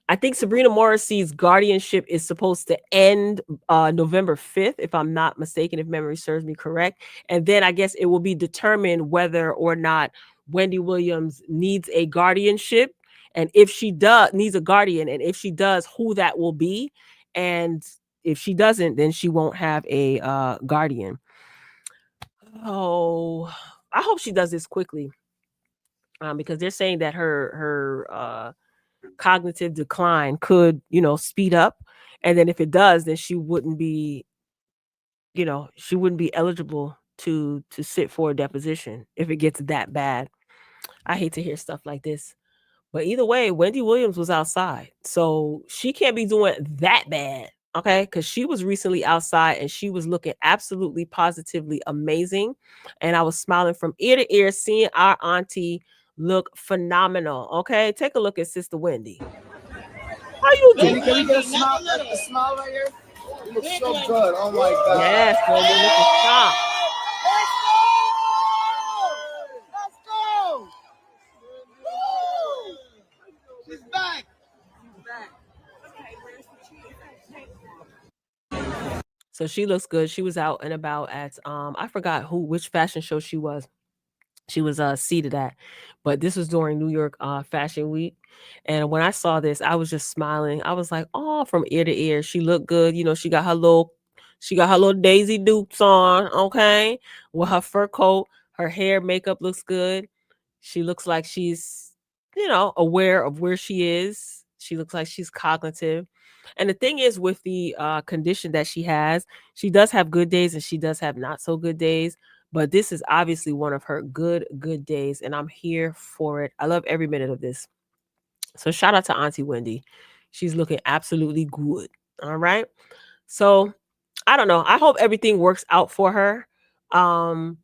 I think Sabrina Morrissey's guardianship is supposed to end November 5th, if I'm not mistaken, if memory serves me correct. And then I guess it will be determined whether or not Wendy Williams needs a guardianship. And if she needs a guardian, and if she does, who that will be. And if she doesn't, then she won't have a guardian. Oh, I hope she does this quickly, because they're saying that her cognitive decline could, speed up. And then if it does, then she wouldn't be, she wouldn't be eligible to sit for a deposition if it gets that bad. I hate to hear stuff like this. But either way, Wendy Williams was outside. So she can't be doing that bad. Okay. Because she was recently outside and she was looking absolutely positively amazing. And I was smiling from ear to ear, seeing our auntie look phenomenal. Okay. Take a look at Sister Wendy. How you doing? Can we get a smile right here? You look so good. Oh my God. Yes, Wendy, looking sharp. She's back. So she looks good. She was out and about at I forgot which fashion show she was. She was seated at, but this was during New York Fashion Week. And when I saw this, I was just smiling. I was like, oh, from ear to ear. She looked good. She got her little Daisy Dukes on, okay, with her fur coat. Her hair, makeup looks good. She looks like she's, aware of where she is. She looks like she's cognitive. And the thing is, with the condition that she has, she does have good days and she does have not so good days. But this is obviously one of her good days. And I'm here for it. I love every minute of this. So shout out to Auntie Wendy. She's looking absolutely good. All right. So I don't know. I hope everything works out for her. And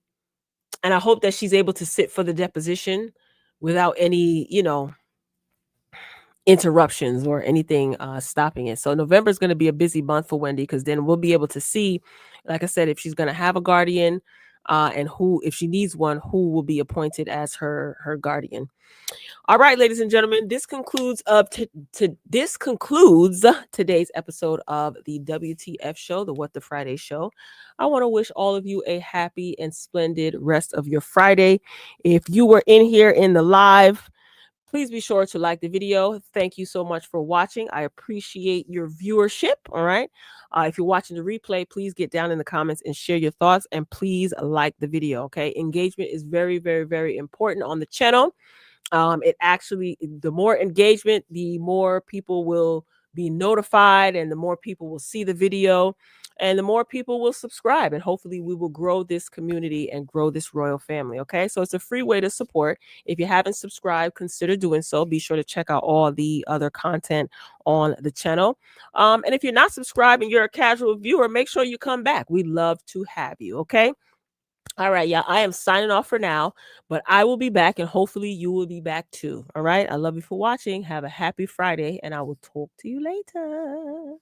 I hope that she's able to sit for the deposition without any, interruptions or anything stopping it. So November is going to be a busy month for Wendy, because then we'll be able to see, like I said, if she's going to have a guardian and who, if she needs one, who will be appointed as her guardian. All right, ladies and gentlemen, this concludes today's episode of the WTF show, the What the Friday show. I want to wish all of you a happy and splendid rest of your Friday. If you were in here in the live, please be sure to like the video. Thank you so much for watching. I appreciate your viewership. All right. If you're watching the replay, please get down in the comments and share your thoughts, and please like the video. Okay. Engagement is very, very, very important on the channel. It actually, the more engagement, the more people will be notified, and the more people will see the video, and the more people will subscribe, and hopefully we will grow this community and grow this royal family. Okay, so it's a free way to support. If you haven't subscribed, consider doing so. Be sure to check out all the other content on the channel. And if you're not subscribed and you're a casual viewer, make sure you come back. We'd love to have you. Okay. All right, y'all. I am signing off for now, but I will be back, and hopefully you will be back too. All right. I love you for watching. Have a happy Friday, and I will talk to you later.